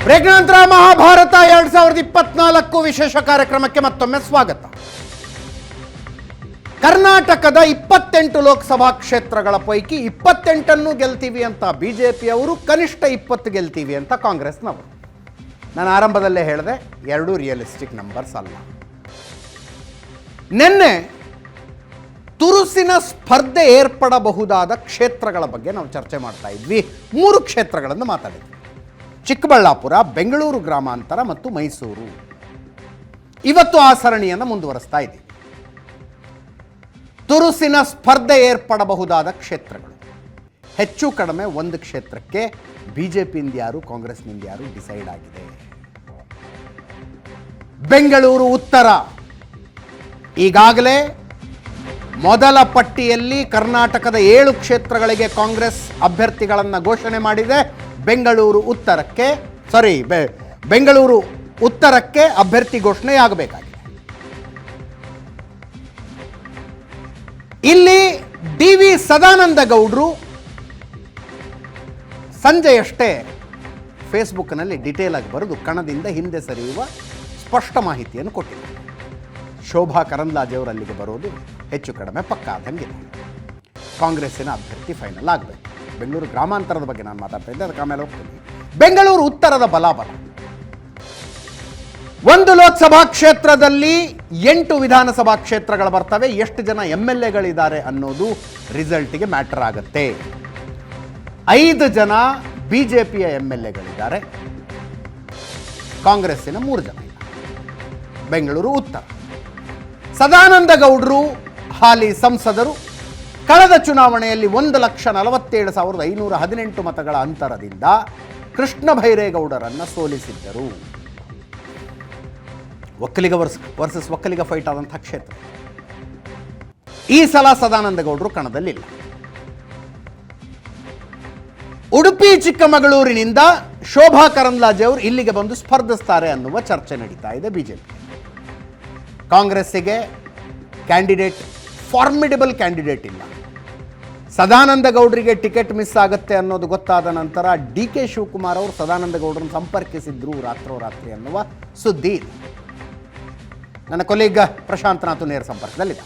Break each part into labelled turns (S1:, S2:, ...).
S1: Break ನಂತರ ಮಹಾಭಾರತ 2024 ವಿಶೇಷ ಕಾರ್ಯಕ್ರಮಕ್ಕೆ ಮತ್ತೊಮ್ಮೆ ಸ್ವಾಗತ. ಕರ್ನಾಟಕದ 28 ಲೋಕಸಭಾ ಕ್ಷೇತ್ರಗಳ ಪೈಕಿ 28 ಗೆಲ್ತೀವಿ ಅಂತ ಬಿಜೆಪಿಯವರು, ಕನಿಷ್ಠ 20 ಗೆಲ್ತೀವಿ ಅಂತ ಕಾಂಗ್ರೆಸ್ನವರು. ನಾನು ಆರಂಭದಲ್ಲೇ ಹೇಳಿದೆ, ಎರಡೂ ರಿಯಲಿಸ್ಟಿಕ್ ನಂಬರ್ಸ್ ಅಲ್ಲ. ನಿನ್ನೆ ತುರುಸಿನ ಸ್ಪರ್ಧೆ ಏರ್ಪಡಬಹುದಾದ ಕ್ಷೇತ್ರಗಳ ಬಗ್ಗೆ ನಾವು ಚರ್ಚೆ ಮಾಡ್ತಾ ಇದ್ವಿ. 3 ಕ್ಷೇತ್ರಗಳನ್ನು ಮಾತಾಡಿದ್ವಿ: ಚಿಕ್ಕಬಳ್ಳಾಪುರ, ಬೆಂಗಳೂರು ಗ್ರಾಮಾಂತರ ಮತ್ತು ಮೈಸೂರು. ಇವತ್ತು ಆ ಸರಣಿಯನ್ನು ಮುಂದುವರಿಸ್ತಾ ಇದ್ದೀವಿ. ತುರುಸಿನ ಸ್ಪರ್ಧೆ ಏರ್ಪಡಬಹುದಾದ ಕ್ಷೇತ್ರಗಳು ಹೆಚ್ಚು ಕಡಿಮೆ 1 ಕ್ಷೇತ್ರಕ್ಕೆ ಬಿಜೆಪಿಯಿಂದ ಯಾರು, ಕಾಂಗ್ರೆಸ್ನಿಂದ ಯಾರು ಡಿಸೈಡ್ ಆಗಿದೆ. ಬೆಂಗಳೂರು ಉತ್ತರ ಈಗಾಗಲೇ ಮೊದಲ ಪಟ್ಟಿಯಲ್ಲಿ ಕರ್ನಾಟಕದ 7 ಕ್ಷೇತ್ರಗಳಿಗೆ ಕಾಂಗ್ರೆಸ್ ಅಭ್ಯರ್ಥಿಗಳನ್ನು ಘೋಷಣೆ ಮಾಡಿದೆ. ಬೆಂಗಳೂರು ಉತ್ತರಕ್ಕೆ ಅಭ್ಯರ್ಥಿ ಘೋಷಣೆಯಾಗಬೇಕಾಗಿದೆ. ಇಲ್ಲಿ ಡಿ.ವಿ. ಸದಾನಂದ ಗೌಡರು ಸಂಜೆಯಷ್ಟೇ ಫೇಸ್ಬುಕ್ನಲ್ಲಿ ಡಿಟೇಲ್ ಆಗಿ ಬರೆದು ಕಣದಿಂದ ಹಿಂದೆ ಸರಿಯುವ ಸ್ಪಷ್ಟ ಮಾಹಿತಿಯನ್ನು ಕೊಟ್ಟಿದ್ದಾರೆ. ಶೋಭಾ ಕರಂದ್ಲಾಜೆ ಅವರು ಅಲ್ಲಿಗೆ ಬರೋದು ಹೆಚ್ಚು ಕಡಿಮೆ ಪಕ್ಕ ಆದಂಗಿದೆ. ಕಾಂಗ್ರೆಸ್ಸಿನ ಅಭ್ಯರ್ಥಿ ಫೈನಲ್ ಆಗಬೇಕು. ಬೆಂಗಳೂರು ಗ್ರಾಮಾಂತರದ ಬಗ್ಗೆ ನಾನು ಮಾತಾಡ್ತಾ ಇದ್ದೆ, ಅದಕ್ಕೆ ಆಮೇಲೆ ಹೋಗ್ತೀನಿ. ಬೆಂಗಳೂರು ಉತ್ತರದ ಬಲಾಬಲ: 1 ಲೋಕಸಭಾ ಕ್ಷೇತ್ರದಲ್ಲಿ 8 ವಿಧಾನಸಭಾ ಕ್ಷೇತ್ರಗಳು ಬರ್ತವೆ. ಎಷ್ಟು ಜನ MLAಗಳಿದ್ದಾರೆ ಅನ್ನೋದು ರಿಸಲ್ಟ್ಗೆ ಮ್ಯಾಟರ್ ಆಗುತ್ತೆ. 5 ಜನ ಬಿಜೆಪಿಯ MLAಗಳಿದ್ದಾರೆ, ಕಾಂಗ್ರೆಸ್ಸಿನ 3 ಜನ ಇಲ್ಲ. ಬೆಂಗಳೂರು ಉತ್ತರ. ಸದಾನಂದ ಗೌಡರು ಹಾಲಿ ಸಂಸದರು. ಕಳೆದ ಚುನಾವಣೆಯಲ್ಲಿ 1,47,518 ಮತಗಳ ಅಂತರದಿಂದ ಕೃಷ್ಣ ಬೈರೇಗೌಡರನ್ನು ಸೋಲಿಸಿದ್ದರು. ಒಕ್ಕಲಿಗ ವರ್ಸಸ್ ಒಕ್ಕಲಿಗ ಫೈಟ್ ಆದಂಥ ಕ್ಷೇತ್ರ. ಈ ಸಲ ಸದಾನಂದ ಗೌಡರು ಕಣದಲ್ಲಿಲ್ಲ. ಉಡುಪಿ ಚಿಕ್ಕಮಗಳೂರಿನಿಂದ ಶೋಭಾ ಕರಂದ್ಲಾಜೆ ಅವರು ಇಲ್ಲಿಗೆ ಬಂದು ಸ್ಪರ್ಧಿಸ್ತಾರೆ ಅನ್ನುವ ಚರ್ಚೆ ನಡೀತಾ ಇದೆ ಬಿಜೆಪಿ. ಕಾಂಗ್ರೆಸ್ಸಿಗೆ ಫಾರ್ಮಿಡಬಲ್ ಕ್ಯಾಂಡಿಡೇಟ್ ಇಲ್ಲ. ಸದಾನಂದ ಗೌಡರಿಗೆ ಟಿಕೆಟ್ ಮಿಸ್ ಆಗುತ್ತೆ ಅನ್ನೋದು ಗೊತ್ತಾದ ನಂತರ DK ಶಿವಕುಮಾರ್ ಅವರು ಸದಾನಂದ ಗೌಡರನ್ನು ಸಂಪರ್ಕಿಸಿದ್ರು ರಾತ್ರೋರಾತ್ರಿ ಅನ್ನುವ ಸುದ್ದಿ ಇದೆ. ನನ್ನ ಕೊಲೀಗ ಪ್ರಶಾಂತ್ ನಾಥು ನೇರ ಸಂಪರ್ಕದಲ್ಲಿದೆ.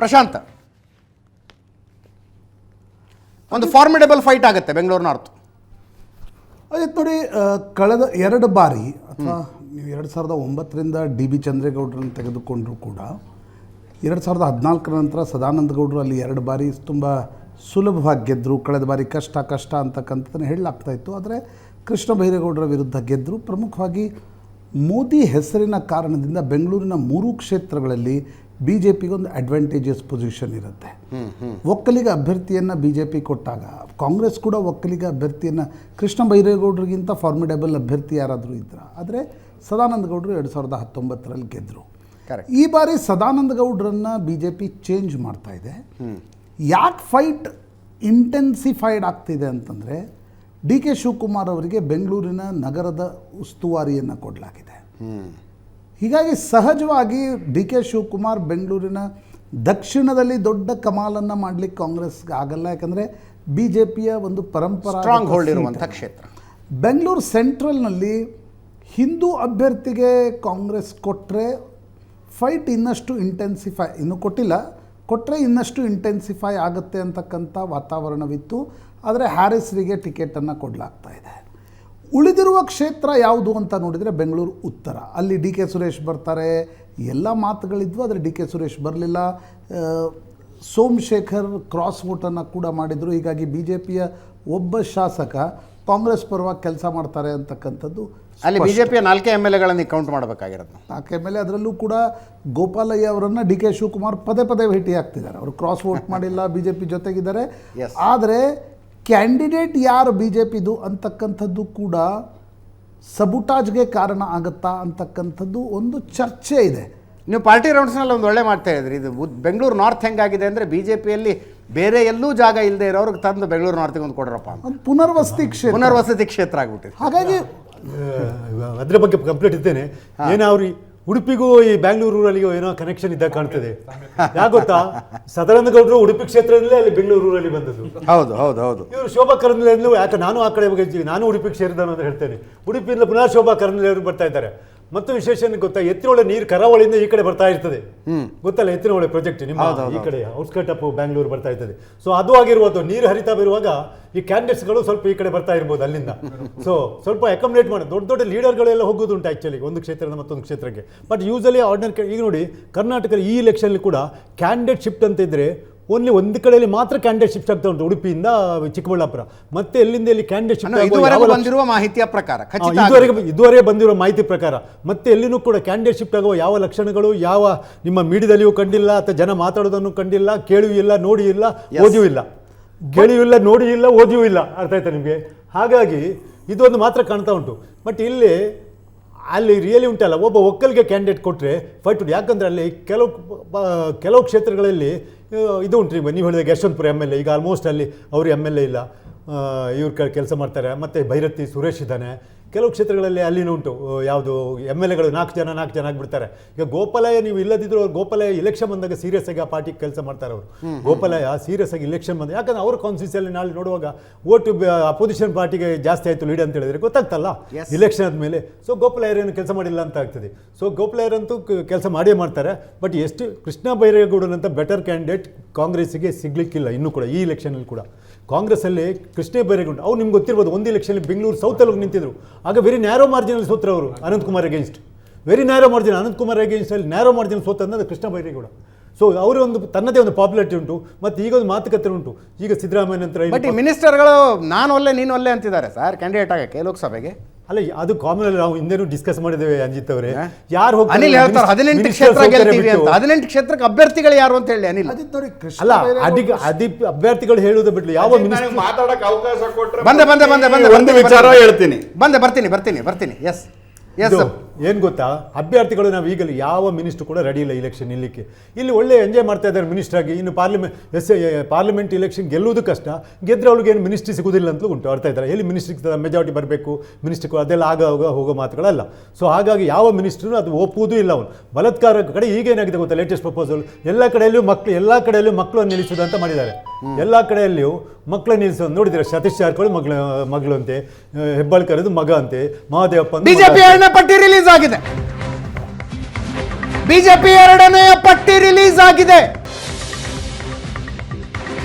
S1: ಪ್ರಶಾಂತ್, ಒಂದು ಫಾರ್ಮಿಡಬಲ್ ಫೈಟ್ ಆಗುತ್ತೆ ಬೆಂಗಳೂರು ನಾರ್ತ್.
S2: ಅದೇ ನೋಡಿ, ಕಳೆದ 2 ಬಾರಿ ಅಥವಾ ನೀವು 2009ರಿಂದ DB ಚಂದ್ರೇಗೌಡರನ್ನು ತೆಗೆದುಕೊಂಡರೂ ಕೂಡ 2014 ನಂತರ ಸದಾನಂದ ಗೌಡರು ಅಲ್ಲಿ 2 ಬಾರಿ ತುಂಬ ಸುಲಭವಾಗಿ ಗೆದ್ದರು. ಕಳೆದ ಬಾರಿ ಕಷ್ಟ ಅಂತಕ್ಕಂಥದ್ದನ್ನು ಹೇಳಲಾಗ್ತಾಯಿತ್ತು. ಆದರೆ ಕೃಷ್ಣ ಬೈರೇಗೌಡರ ವಿರುದ್ಧ ಗೆದ್ದರು. ಪ್ರಮುಖವಾಗಿ ಮೋದಿ ಹೆಸರಿನ ಕಾರಣದಿಂದ ಬೆಂಗಳೂರಿನ 3 ಕ್ಷೇತ್ರಗಳಲ್ಲಿ BJPಗೆ ಒಂದು ಅಡ್ವಾಂಟೇಜಸ್ ಪೊಸಿಷನ್ ಇರುತ್ತೆ. ಒಕ್ಕಲಿಗ ಅಭ್ಯರ್ಥಿಯನ್ನು BJP ಕೊಟ್ಟಾಗ ಕಾಂಗ್ರೆಸ್ ಕೂಡ ಒಕ್ಕಲಿಗ ಅಭ್ಯರ್ಥಿಯನ್ನು, ಕೃಷ್ಣ ಬೈರೇಗೌಡರಿಗಿಂತ ಫಾರ್ಮಿಡಬಲ್ ಅಭ್ಯರ್ಥಿ ಯಾರಾದರೂ ಇದ್ರ. ಆದರೆ ಸದಾನಂದ ಗೌಡರು 2019ರಲ್ಲಿ ಗೆದ್ದರು. ಈ ಬಾರಿ ಸದಾನಂದ ಗೌಡರನ್ನು BJP ಚೇಂಜ್ ಮಾಡ್ತಾ ಇದೆ. ಯಾಕೆ ಫೈಟ್ ಇಂಟೆನ್ಸಿಫೈಡ್ ಆಗ್ತಿದೆ ಅಂತಂದರೆ, DK ಶಿವಕುಮಾರ್ ಅವರಿಗೆ ಬೆಂಗಳೂರಿನ ನಗರದ ಉಸ್ತುವಾರಿಯನ್ನು ಕೊಡಲಾಗಿದೆ. ಹೀಗಾಗಿ ಸಹಜವಾಗಿ DK ಶಿವಕುಮಾರ್ ಬೆಂಗಳೂರಿನ ದಕ್ಷಿಣದಲ್ಲಿ ದೊಡ್ಡ ಕಮಾಲನ್ನು ಮಾಡಲಿಕ್ಕೆ ಕಾಂಗ್ರೆಸ್ಗೆ ಆಗಲ್ಲ. ಯಾಕಂದರೆ BJPಯ ಒಂದು ಪರಂಪರಾ
S1: ಸ್ಟ್ರಾಂಗ್ ಹೋಲ್ಡ್ ಇರುವಂಥ ಕ್ಷೇತ್ರ.
S2: ಬೆಂಗಳೂರು ಸೆಂಟ್ರಲ್ನಲ್ಲಿ ಹಿಂದೂ ಅಭ್ಯರ್ಥಿಗೆ ಕಾಂಗ್ರೆಸ್ ಕೊಟ್ಟರೆ ಫೈಟ್ ಇನ್ನಷ್ಟು ಕೊಟ್ಟರೆ ಇನ್ನಷ್ಟು ಇಂಟೆನ್ಸಿಫೈ ಆಗುತ್ತೆ ಅಂತಕ್ಕಂಥ ವಾತಾವರಣವಿತ್ತು. ಆದರೆ ಹ್ಯಾರಿಸ್ರಿಗೆ ಟಿಕೆಟನ್ನು ಕೊಡಲಾಗ್ತಾ ಇದೆ. ಉಳಿದಿರುವ ಕ್ಷೇತ್ರ ಯಾವುದು ಅಂತ ನೋಡಿದರೆ ಬೆಂಗಳೂರು ಉತ್ತರ. ಅಲ್ಲಿ DK ಸುರೇಶ್ ಬರ್ತಾರೆ, ಎಲ್ಲ ಮಾತುಗಳಿದ್ವು. ಆದರೆ DK ಸುರೇಶ್ ಬರಲಿಲ್ಲ. ಸೋಮಶೇಖರ್ ಕ್ರಾಸ್ ವೋಟನ್ನು ಕೂಡ ಮಾಡಿದರು. ಹೀಗಾಗಿ BJPಯ ಒಬ್ಬ ಶಾಸಕ ಕಾಂಗ್ರೆಸ್ ಪರವಾಗಿ ಕೆಲಸ ಮಾಡ್ತಾರೆ ಅಂತಕ್ಕಂಥದ್ದು.
S1: ಅಲ್ಲಿ ಬಿಜೆಪಿಯ 4 MLAಗಳನ್ನು ಕೌಂಟ್ ಮಾಡಬೇಕಾಗಿರೋದು.
S2: 4 MLA, ಅದರಲ್ಲೂ ಕೂಡ ಗೋಪಾಲಯ್ಯ ಅವರನ್ನು DK ಶಿವಕುಮಾರ್ ಪದೇ ಭೇಟಿ ಆಗ್ತಿದ್ದಾರೆ. ಅವರು ಕ್ರಾಸ್ ವೋಟ್ ಮಾಡಿಲ್ಲ, BJP ಜೊತೆಗಿದ್ದಾರೆ. ಆದರೆ ಕ್ಯಾಂಡಿಡೇಟ್ ಯಾರು BJPದು ಅಂತಕ್ಕಂಥದ್ದು ಕೂಡ ಸಬುಟಾಜ್ಗೆ ಕಾರಣ ಆಗುತ್ತಾ ಅಂತಕ್ಕಂಥದ್ದು ಒಂದು ಚರ್ಚೆ ಇದೆ.
S1: ನೀವು ಪಾರ್ಟಿ ರೌಂಡ್ಸ್ನಲ್ಲಿ ಒಂದು ಒಳ್ಳೆ ಮಾಡ್ತಾ ಇದ್ರಿ. ಇದು ಬೆಂಗಳೂರು ನಾರ್ತ್ ಹೆಂಗಾಗಿದೆ ಅಂದರೆ, BJPಯಲ್ಲಿ ಬೇರೆ ಎಲ್ಲೂ ಜಾಗ ಇಲ್ಲದೆ ಇರೋರಿಗೆ ತಂದು ಬೆಂಗಳೂರು ನಾರ್ತಿಗೆ ಒಂದು ಕೊಡ್ರಪ್ಪ ಅಂತ
S2: ಪುನರ್ವಸತಿ
S1: ಕ್ಷೇತ್ರ ಆಗಿಬಿಟ್ಟಿದೆ.
S2: ಹಾಗಾಗಿ
S3: ಅದ್ರ ಬಗ್ಗೆ ಕಂಪ್ಲೀಟ್ ಇದ್ದೇನೆ. ಏನಾವ್ರಿ ಉಡುಪಿಗೂ ಈ ಬ್ಯಾಂಗ್ಳೂರು ರೂರಲ್ಲಿಗೂ ಏನೋ ಕನೆಕ್ಷನ್ ಇದ್ದಾಗ ಕಾಣ್ತದೆ. ಯಾಕೆ ಗೊತ್ತಾ, ಸದಾನಂದ ಗೌಡರು ಉಡುಪಿ ಕ್ಷೇತ್ರದಲ್ಲೇ ಅಲ್ಲಿ ಬೆಂಗಳೂರು ರೂರಲ್ಲಿ ಬಂದದ್ದು.
S1: ಹೌದು ಹೌದು ಹೌದು.
S3: ಇವರು ಶೋಭಾ ಕರಂದ್ಲಾಜೆ, ಯಾಕೆ ನಾನು ಆ ಕಡೆ ಬಗ್ಗೆ ನಾನು ಉಡುಪಿಗೆ ಸೇರಿದನು ಅಂತ ಹೇಳ್ತೇನೆ. ಉಡುಪಿಯಿಂದ ಪುನಃ ಶೋಭಾ ಕರಂದ್ಲಾಜೆ ಅವರು ಬರ್ತಾ ಇದ್ದಾರೆ. ಮತ್ತು ವಿಶೇಷ ಗೊತ್ತಾ, ಎತ್ತಿನೊಳೆ ನೀರು ಕರಾವಳಿಯಿಂದ ಈ ಕಡೆ ಬರ್ತಾ ಇರ್ತದೆ. ಗೊತ್ತಲ್ಲ ಎತ್ತಿನೊಳೆ ಪ್ರಾಜೆಕ್ಟ್ ನಿಮ್ಮ ಈ ಕಡೆ ಔಟ್ಸ್ಕರ್ಟ್ ಆಫ್ ಬ್ಯಾಂಗ್ಳೂರು ಬರ್ತಾ ಇರ್ತದೆ. ಸೊ ಅದು ಆಗಿರುವುದು ನೀರು ಹರಿತಾ ಬರುವಾಗ ಈ ಕ್ಯಾಂಡಿಡೇಟ್ಸ್ಗಳು ಸ್ವಲ್ಪ ಈ ಕಡೆ ಬರ್ತಾ ಇರ್ಬೋದು ಅಲ್ಲಿಂದ. ಸೊ ಸ್ವಲ್ಪ ಅಕಾಮಡೇಟ್ ಮಾಡಿ ದೊಡ್ಡ ದೊಡ್ಡ ಲೀಡರ್ಗಳೆಲ್ಲ ಹೋಗೋದುಂಟು ಆ್ಯಕ್ಚುಲಿ ಒಂದು ಕ್ಷೇತ್ರದಿಂದ ಮತ್ತೊಂದು ಕ್ಷೇತ್ರಕ್ಕೆ. ಬಟ್ ಯೂಸಲಿ ಆರ್ಡಿನರಿ ಈಗ ನೋಡಿ ಕರ್ನಾಟಕದ ಈ ಎಲೆಕ್ಷನ್ ಕೂಡ ಕ್ಯಾಂಡಿಡೇಟ್ ಶಿಫ್ಟ್ ಅಂತ ಇದ್ರೆ ಓನ್ಲಿ ಒಂದು ಕಡೆಯಲ್ಲಿ ಮಾತ್ರ ಕ್ಯಾಂಡಿಡೇಟ್ ಶಿಫ್ಟ್ ಆಗ್ತಾ ಉಂಟು, ಉಡುಪಿಯಿಂದ ಚಿಕ್ಕಬಳ್ಳಾಪುರ. ಮತ್ತೆ ಎಲ್ಲಿಂದ ಎಲ್ಲಿ ಕ್ಯಾಂಡಿಡೇಟ್ ಶಿಫ್ಟ್
S1: ಬಂದಿರುವ ಮಾಹಿತಿಯ ಪ್ರಕಾರ,
S3: ಇದುವರೆಗೆ ಬಂದಿರುವ ಮಾಹಿತಿ ಪ್ರಕಾರ ಮತ್ತೆ ಎಲ್ಲಿನೂ ಕೂಡ ಕ್ಯಾಂಡಿಡೇಟ್ ಶಿಫ್ಟ್ ಆಗುವ ಯಾವ ಲಕ್ಷಣಗಳು ಯಾವ ನಿಮ್ಮ ಮೀಡಿಯಾದಲ್ಲಿಯೂ ಕಂಡಿಲ್ಲ, ಅಥವಾ ಜನ ಮಾತಾಡೋದನ್ನು ಕಂಡಿಲ್ಲ, ಕೇಳಿಯೂ ಇಲ್ಲ, ನೋಡಿಯೂ ಇಲ್ಲ, ಓದಿಯೂ ಇಲ್ಲ. ಕೇಳಿಯೂ ಇಲ್ಲ, ನೋಡಿಯೂ ಇಲ್ಲ, ಓದಿಯೂ ಇಲ್ಲ. ಅರ್ಥ ಆಯ್ತಾ ನಿಮಗೆ? ಹಾಗಾಗಿ ಇದೊಂದು ಮಾತ್ರ ಕಾಣ್ತಾ ಉಂಟು. ಬಟ್ ಇಲ್ಲಿ ಅಲ್ಲಿ ರಿಯಲಿ ಉಂಟಲ್ಲ, ಒಬ್ಬ ಒಕ್ಕಲಿಗೆ ಕ್ಯಾಂಡಿಡೇಟ್ ಕೊಟ್ಟರೆ ಫೈಟ್ ಉಂಟು. ಯಾಕಂದರೆ ಅಲ್ಲಿ ಕೆಲವು ಕ್ಷೇತ್ರಗಳಲ್ಲಿ ಇದು ಉಂಟು. ನೀವು ಹೇಳಿದಾಗ ಯಶವಂತಪುರ ಎಮ್ ಎಲ್ ಎ ಈಗ ಆಲ್ಮೋಸ್ಟ್ ಅಲ್ಲಿ ಅವರು ಎಮ್ ಎಲ್ ಎ ಇಲ್ಲ, ಇವ್ರು ಕೆಲಸ ಮಾಡ್ತಾರೆ. ಮತ್ತು ಭೈರತಿ ಸುರೇಶ್ ಇದ್ದಾನೆ. ಕೆಲವು ಕ್ಷೇತ್ರಗಳಲ್ಲಿ ಅಲ್ಲಿನೂ ಉಂಟು. ಯಾವುದು ಎಮ್ ಎಲ್ ಎಗಳು 4 ಜನ ಆಗಿಬಿಡ್ತಾರೆ. ಈಗ ಗೋಪಾಲಯ್ಯ ನೀವು ಇಲ್ಲದಿದ್ರು ಗೋಪಾಲಯ್ಯ ಇಲೆಕ್ಷನ್ ಬಂದಾಗ ಸೀರಿಯಸ್ ಆಗಿ ಆ ಪಾರ್ಟಿಗೆ ಕೆಲಸ ಮಾಡ್ತಾರೆ ಅವರು. ಗೋಪಾಲಯ್ಯ ಸೀರಿಯಸ್ ಆಗಿ ಇಲೆಕ್ಷನ್ ಬಂದ, ಯಾಕಂದ್ರೆ ಅವ್ರ ಕಾನ್ಸ್ಟಿಟ್ಯೂನ್ಸಿಯಲ್ಲಿ ನಾಳೆ ನೋಡುವಾಗ ಓಟು ಅಪೋಸಿಷನ್ ಪಾರ್ಟಿಗೆ ಜಾಸ್ತಿ ಆಯಿತು ಲೀಡ್ ಅಂತ ಹೇಳಿದ್ರೆ ಗೊತ್ತಾಗ್ತಲ್ಲ ಇಲೆಕ್ಷನ್ ಆದಮೇಲೆ. ಸೊ ಗೋಪಾಲಯ್ಯರೇನು ಕೆಲಸ ಮಾಡಿಲ್ಲ ಅಂತ ಆಗ್ತದೆ. ಸೊ ಗೋಪಾಲಯ್ಯರಂತೂ ಕೆಲಸ ಮಾಡೇ ಮಾಡ್ತಾರೆ. ಬಟ್ ಎಷ್ಟು ಕೃಷ್ಣ ಬೈರೇಗೌಡನಂತ ಬೆಟರ್ ಕ್ಯಾಂಡಿಡೇಟ್ ಕಾಂಗ್ರೆಸ್ಸಿಗೆ ಸಿಗ್ಲಿಕ್ಕಿಲ್ಲ ಇನ್ನೂ ಕೂಡ. ಈ ಎಲೆಕ್ಷನಲ್ಲಿ ಕೂಡ ಕಾಂಗ್ರೆಸ್ಸಲ್ಲಿ ಕೃಷ್ಣ ಬೈರೇಗೌಡ ಅವ್ರು ನಿಮ್ಗೆ ಗೊತ್ತಿರ್ಬೋದು, ಒಂದು ಎಲೆಕ್ಷನ್ ಬೆಂಗಳೂರು ಸೌತಲ್ಲಿ ಹೋಗಿ ನಿಂತಿದ್ರು. ಆಗ ವೆರಿ ನ್ಯಾರೋ ಮಾರ್ಜಿನಲ್ಲಿ ಸೋತ್ರ ಅವರು Ananthkumar against. Very narrow margin Ananthkumar ಅಗೇನ್ಸ್ಟಲ್ಲಿ ನ್ಯಾರೋ ಮಾರ್ಜಿನ್ ಸೋತಂದ್ರೆ ಕೃಷ್ಣ ಬೈರೇಗೌಡ. ಸೊ ಅವರು ಒಂದು ತನ್ನದೇ ಒಂದು ಪಾಪ್ಯುಲಾರಿಟಿ ಉಂಟು. ಮತ್ತು ಈಗ ಒಂದು ಮಾತುಕತೆ ಉಂಟು. ಈಗ ಸಿದ್ದರಾಮಯ್ಯ ನಂತರ
S1: ಬಟ್ ಈ ಮಿನಿಸ್ಟರ್ಗಳು ನಾನು ಒಲ್ಲೆ ನೀನು ಒಲ್ಲೆ ಅಂತಿದ್ದಾರೆ ಸರ್ ಕ್ಯಾಂಡಿಡೇಟ್ ಆಗಕ್ಕೆ ಲೋಕಸಭೆಗೆ.
S3: ಅಲ್ಲ ಅದು ಕಾಮನ್ ಅಲ್ಲಿ ನಾವು ಹಿಂದೆನೂ ಡಿಸ್ಕಸ್ ಮಾಡಿದ್ದೇವೆ ಅಜಿತ್ ಅವರೇ. ಯಾರು
S1: ಅನಿಲ್ ಹೇಳ್ತಾರೆ 18 ಕ್ಷೇತ್ರ ಗೆಲ್ತೀವಿ ಅಂತ. 18 ಕ್ಷೇತ್ರಕ್ಕೆ ಅಭ್ಯರ್ಥಿಗಳು ಯಾರು ಅಂತ ಹೇಳಿ ಅನಿಲ್.
S3: ಅಲ್ಲ ಅಭ್ಯರ್ಥಿಗಳು ಹೇಳುವುದು ಬಿಡ್ಲಿ ಯಾವ
S4: ಮಾತಾಡಕ್ಕೆ ಅವಕಾಶ ಕೊಟ್ಟರೆ
S1: ಬಂದೆ
S4: ಒಂದು ವಿಚಾರ ಹೇಳ್ತೀನಿ.
S1: ಬರ್ತೀನಿ. ಎಸ್
S3: ಏನು ಗೊತ್ತಾ, ಅಭ್ಯರ್ಥಿಗಳು ನಾವು ಈಗಲೂ ಯಾವ ಮಿನಿಸ್ಟರ್ ಕೂಡ ರೆಡಿ ಇಲ್ಲ ಇಲೆಕ್ಷನ್ ನಿಲ್ಲಕ್ಕೆ. ಇಲ್ಲಿ ಒಳ್ಳೆ ಎಂಜಾಯ್ ಮಾಡ್ತಾ ಇದ್ದಾರೆ ಮಿನಿಸ್ಟರ್ ಆಗಿ. ಇನ್ನು ಪಾರ್ಲಿಮೆಂಟ್ ಇಲೆಕ್ಷನ್ ಗೆಲ್ಲುವುದು ಕಷ್ಟ, ಗೆದ್ರೆ ಅವ್ರಿಗೆ ಏನು ಮಿನಿಸ್ಟ್ರಿ ಸಿಗೋದಿಲ್ಲ ಅಂತಲೂ ಉಂಟು. ಅರ್ಥ ಇದ್ದಾರೆ. ಎಲ್ಲಿ ಮಿನಿಸ್ಟ್ರಿಗೆ ಮೆಜಾರಿಟಿ ಬರಬೇಕು, ಮಿನಿಸ್ಟ್ರಿ ಅದೆಲ್ಲ ಹೋಗೋ ಮಾತುಗಳಲ್ಲ. ಸೊ ಹಾಗಾಗಿ ಯಾವ ಮಿನಿಸ್ಟ್ರೂ ಅದು ಒಪ್ಪುವುದೂ ಇಲ್ಲ. ಅವನು ಬಲಾತ್ಕಾರ ಕಡೆ ಈಗೇನಾಗಿದೆ ಗೊತ್ತಾ, ಲೇಟೆಸ್ಟ್ ಪ್ರಪೋಸಲ್ ಎಲ್ಲ ಕಡೆಯಲ್ಲೂ ಮಕ್ಕಳನ್ನು ನಿಲ್ಲಿಸೋದು ಅಂತ ಮಾಡಿದ್ದಾರೆ. ಎಲ್ಲ ಕಡೆಯಲ್ಲಿಯೂ ಮಕ್ಕಳನ್ನು ನಿಲ್ಲಿಸೋದು ನೋಡಿದರೆ ಸತೀಶ್ ಜಾರಕಿಹೊಳಿ ಮಗಳು ಅಂತೆ, ಹೆಬ್ಬಾಳ್ಕರ್ ಮಗ ಅಂತೆ, ಮಹದೇವಪ್ಪ
S1: ಬಿಜೆಪಿ ಪಟ್ಟಿ ರಿಲೀಸ್ ಆಗಿದೆ. ಬಿಜೆಪಿ 2ನೇ ಪಟ್ಟಿ ರಿಲೀಸ್ ಆಗಿದೆ.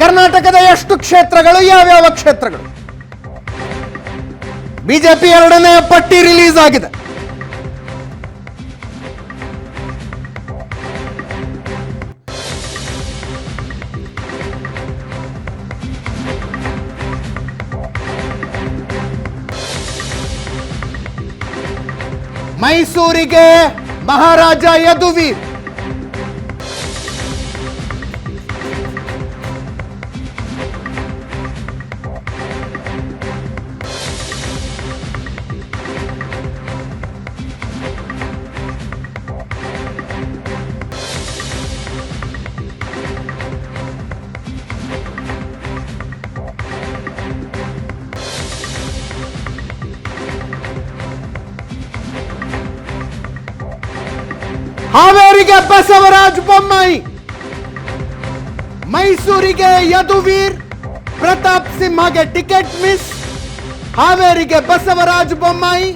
S1: ಕರ್ನಾಟಕದ ಎಷ್ಟು ಕ್ಷೇತ್ರಗಳು, ಯಾವ್ಯಾವ ಕ್ಷೇತ್ರಗಳು? ಬಿಜೆಪಿ 2ನೇ ಪಟ್ಟಿ ರಿಲೀಸ್ ಆಗಿದೆ. ಮೈಸೂರಿಗೆ ಮಹಾರಾಜ ಯದುವೀರ್, ಹಾವೇರಿಗೆ ಬಸವರಾಜ ಬೊಮ್ಮಾಯಿ, ಮೈಸೂರಿಗೆ ಯದುವೀರ್, ಪ್ರತಾಪ್ ಸಿಂಹಗೆ ಟಿಕೆಟ್ ಮಿಸ್. ಹಾವೇರಿಗೆ Basavaraja Bommai,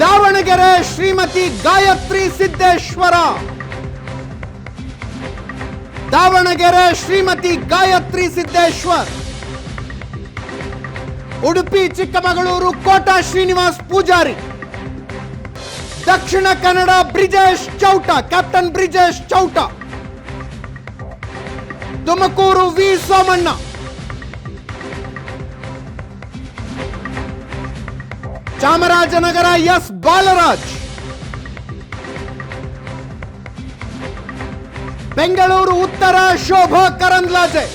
S1: Davanagere Shrimati Gayatri Siddeshwara, Davanagere Shrimati Gayatri Siddeshwar, Udupi Chikkamagaluru Kota Srinivas Poojari, Dakshina Kannada Brijesh Chowta, captain Brijesh Chowta, Tumakuru V Somanna, Chamarajanagar S Balaraj, Bengaluru Uttara Shobha Karandlaje,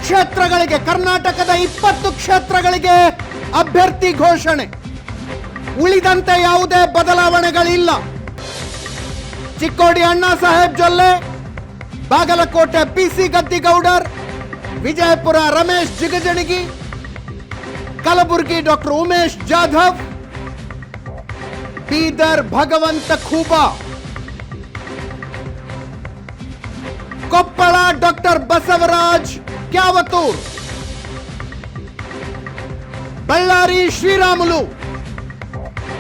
S1: ಕ್ಷೇತ್ರಗಳಿಗೆ ಕರ್ನಾಟಕದ 20 ಕ್ಷೇತ್ರಗಳಿಗೆ ಅಭ್ಯರ್ಥಿ ಘೋಷಣೆ. ಉಳಿದಂತೆ ಯಾವುದೇ ಬದಲಾವಣೆಗಳಿಲ್ಲ. Chikkodi Anna Saheb Jolle, Bagalkote PC Gaddigoudar, Vijayapura Ramesh Jigajinagi, Kalaburagi doctor Umesh Jadhav, Bidar Bhagwant Khuba, Koppal doctor Basavaraj Kyavatur, Ballari Sriramulu,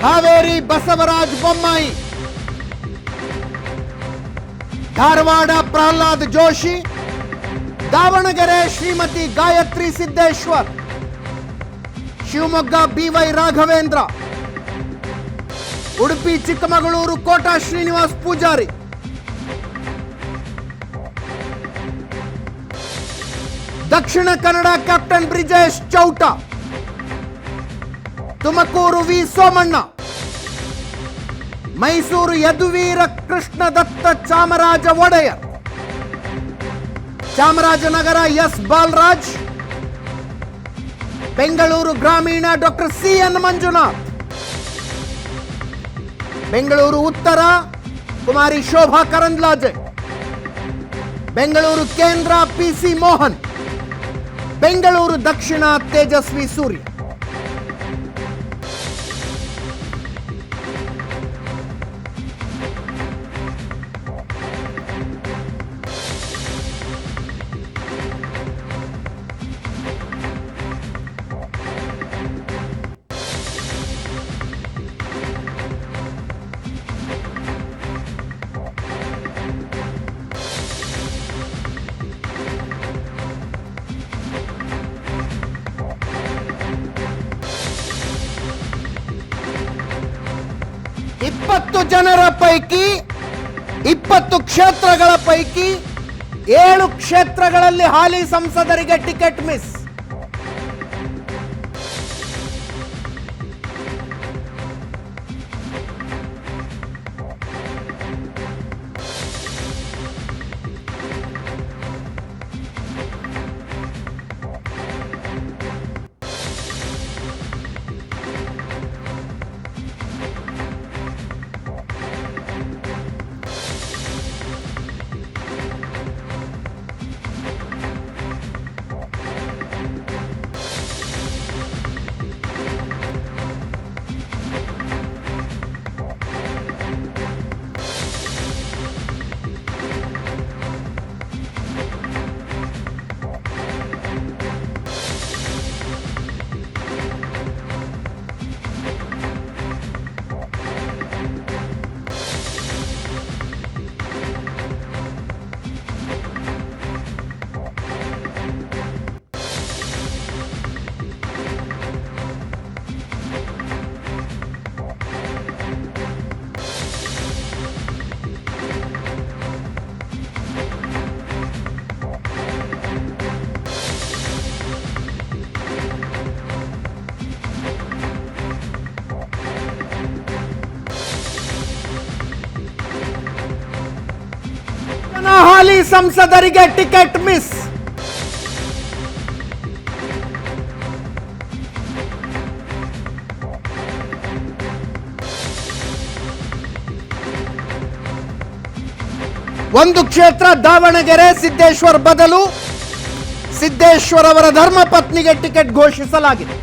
S1: Haveri Basavaraj Bommai, Dharwad Pralhad Joshi, Davanagere Shrimati Gayatri Siddeshwar, Shivamogga BY Raghavendra, Udupi Chikkamagaluru Kota Srinivas Poojari, Dakshina Kannada captain Brijesh Chowta, Tumakuru V Somanna, Mysuru Yaduveera Krishnadatta Chamaraja Wadiyar, Chamarajanagar S Balaraj, Bengaluru Grameena doctor CN Manjunath, Bengaluru ಉತ್ತರ ಕುಮಾರಿ ಶೋಭಾ ಕರಂದ್ಲಾಜೆ, ಬೆಂಗಳೂರು ಕೇಂದ್ರ ಪಿಸಿ ಮೋಹನ್, ಬೆಂಗಳೂರು ದಕ್ಷಿಣ ತೇಜಸ್ವಿ ಸೂರ್ಯ. ಜನರ ಪೈಕಿ 20 ಕ್ಷೇತ್ರಗಳ ಪೈಕಿ 7 ಕ್ಷೇತ್ರಗಳಲ್ಲಿ ಹಾಲಿ ಸಂಸದರಿಗೆ ಟಿಕೆಟ್ ಮಿಸ್. ಹಾಲಿ ಸಂಸದರಿಗೆ ಟಿಕೆಟ್ ಮಿಸ್. ಒಂದು ಕ್ಷೇತ್ರ ದಾವಣಗೆರೆ ಸಿದ್ದೇಶ್ವರ್ ಬದಲು ಸಿದ್ದೇಶ್ವರ್ ಅವರ ಧರ್ಮಪತ್ನಿಗೆ ಟಿಕೆಟ್ ಘೋಷಿಸಲಾಗಿದೆ.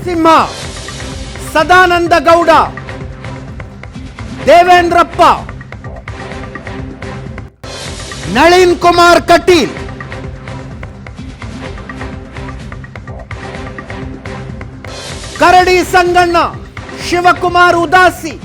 S1: ಸಿಂಹ, ಸದಾನಂದ ಗೌಡ, ದೇವೇಂದ್ರಪ್ಪ, ನಳಿನ್ ಕುಮಾರ್ ಕಟೀಲ್, ಕರಡಿ ಸಂಗಣ್ಣ, ಶಿವಕುಮಾರ್ ಉದಾಸಿ,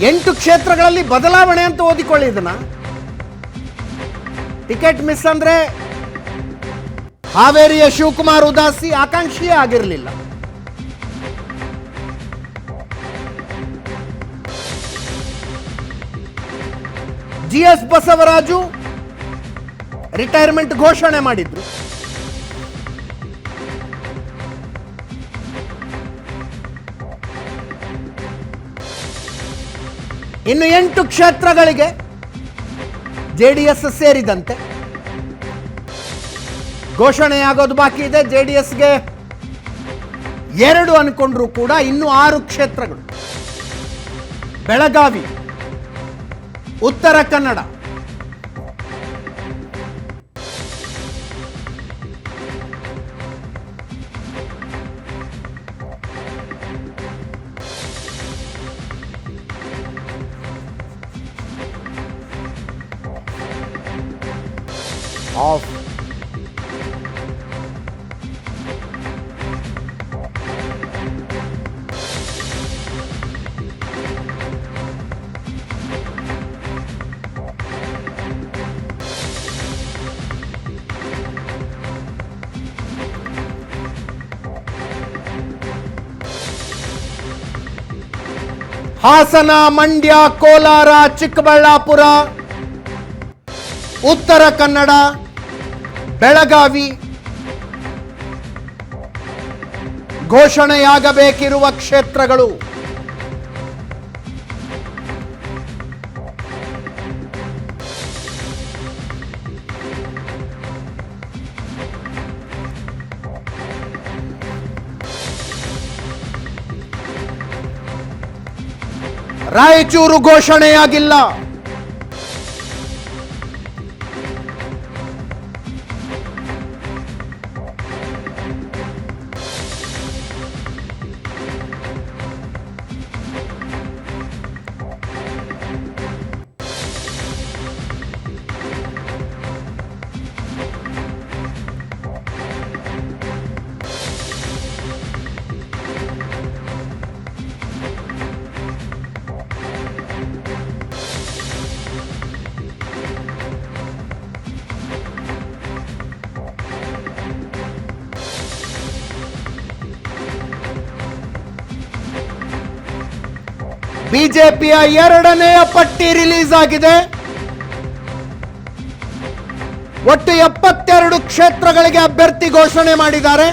S1: 8 ಕ್ಷೇತ್ರಗಳಲ್ಲಿ ಬದಲಾವಣೆ ಅಂತ ಓದಿಕೊಳ್ಳಿ ಇದನ್ನ. ಟಿಕೆಟ್ ಮಿಸ್ ಅಂದ್ರೆ ಹಾವೇರಿಯ ಶಿವಕುಮಾರ್ ಉದಾಸಿ ಆಕಾಂಕ್ಷಿಯೇ ಆಗಿರಲಿಲ್ಲ. GS ಬಸವರಾಜು ರಿಟೈರ್ಮೆಂಟ್ ಘೋಷಣೆ ಮಾಡಿದ್ರು. ಇನ್ನು 8 ಕ್ಷೇತ್ರಗಳಿಗೆ JDS ಸೇರಿದಂತೆ ಘೋಷಣೆಯಾಗೋದು ಬಾಕಿ ಇದೆ. JDSಗೆ 2 ಅನ್ಕೊಂಡ್ರು ಕೂಡ ಇನ್ನು 6 ಕ್ಷೇತ್ರಗಳು: ಬೆಳಗಾವಿ, ಉತ್ತರ ಕನ್ನಡ, ಆಫ್ ಹಾಸನ, ಮಂಡ್ಯ, ಕೋಲಾರ, ಚಿಕ್ಕಬಳ್ಳಾಪುರ, ಉತ್ತರ ಕನ್ನಡ, ಬೆಳಗಾವಿ ಘೋಷಣೆಯಾಗಬೇಕಿರುವ ಕ್ಷೇತ್ರಗಳು. ರಾಯಚೂರು ಘೋಷಣೆಯಾಗಿಲ್ಲ. ಬಿಜೆಪಿಯ 2ನೇಯ ಪಟ್ಟಿ ರಿಲೀಸ್ ಆಗಿದೆ. ಒಟ್ಟು 72 ಕ್ಷೇತ್ರಗಳಿಗೆ ಅಭ್ಯರ್ಥಿ ಘೋಷಣೆ ಮಾಡಿದ್ದಾರೆ.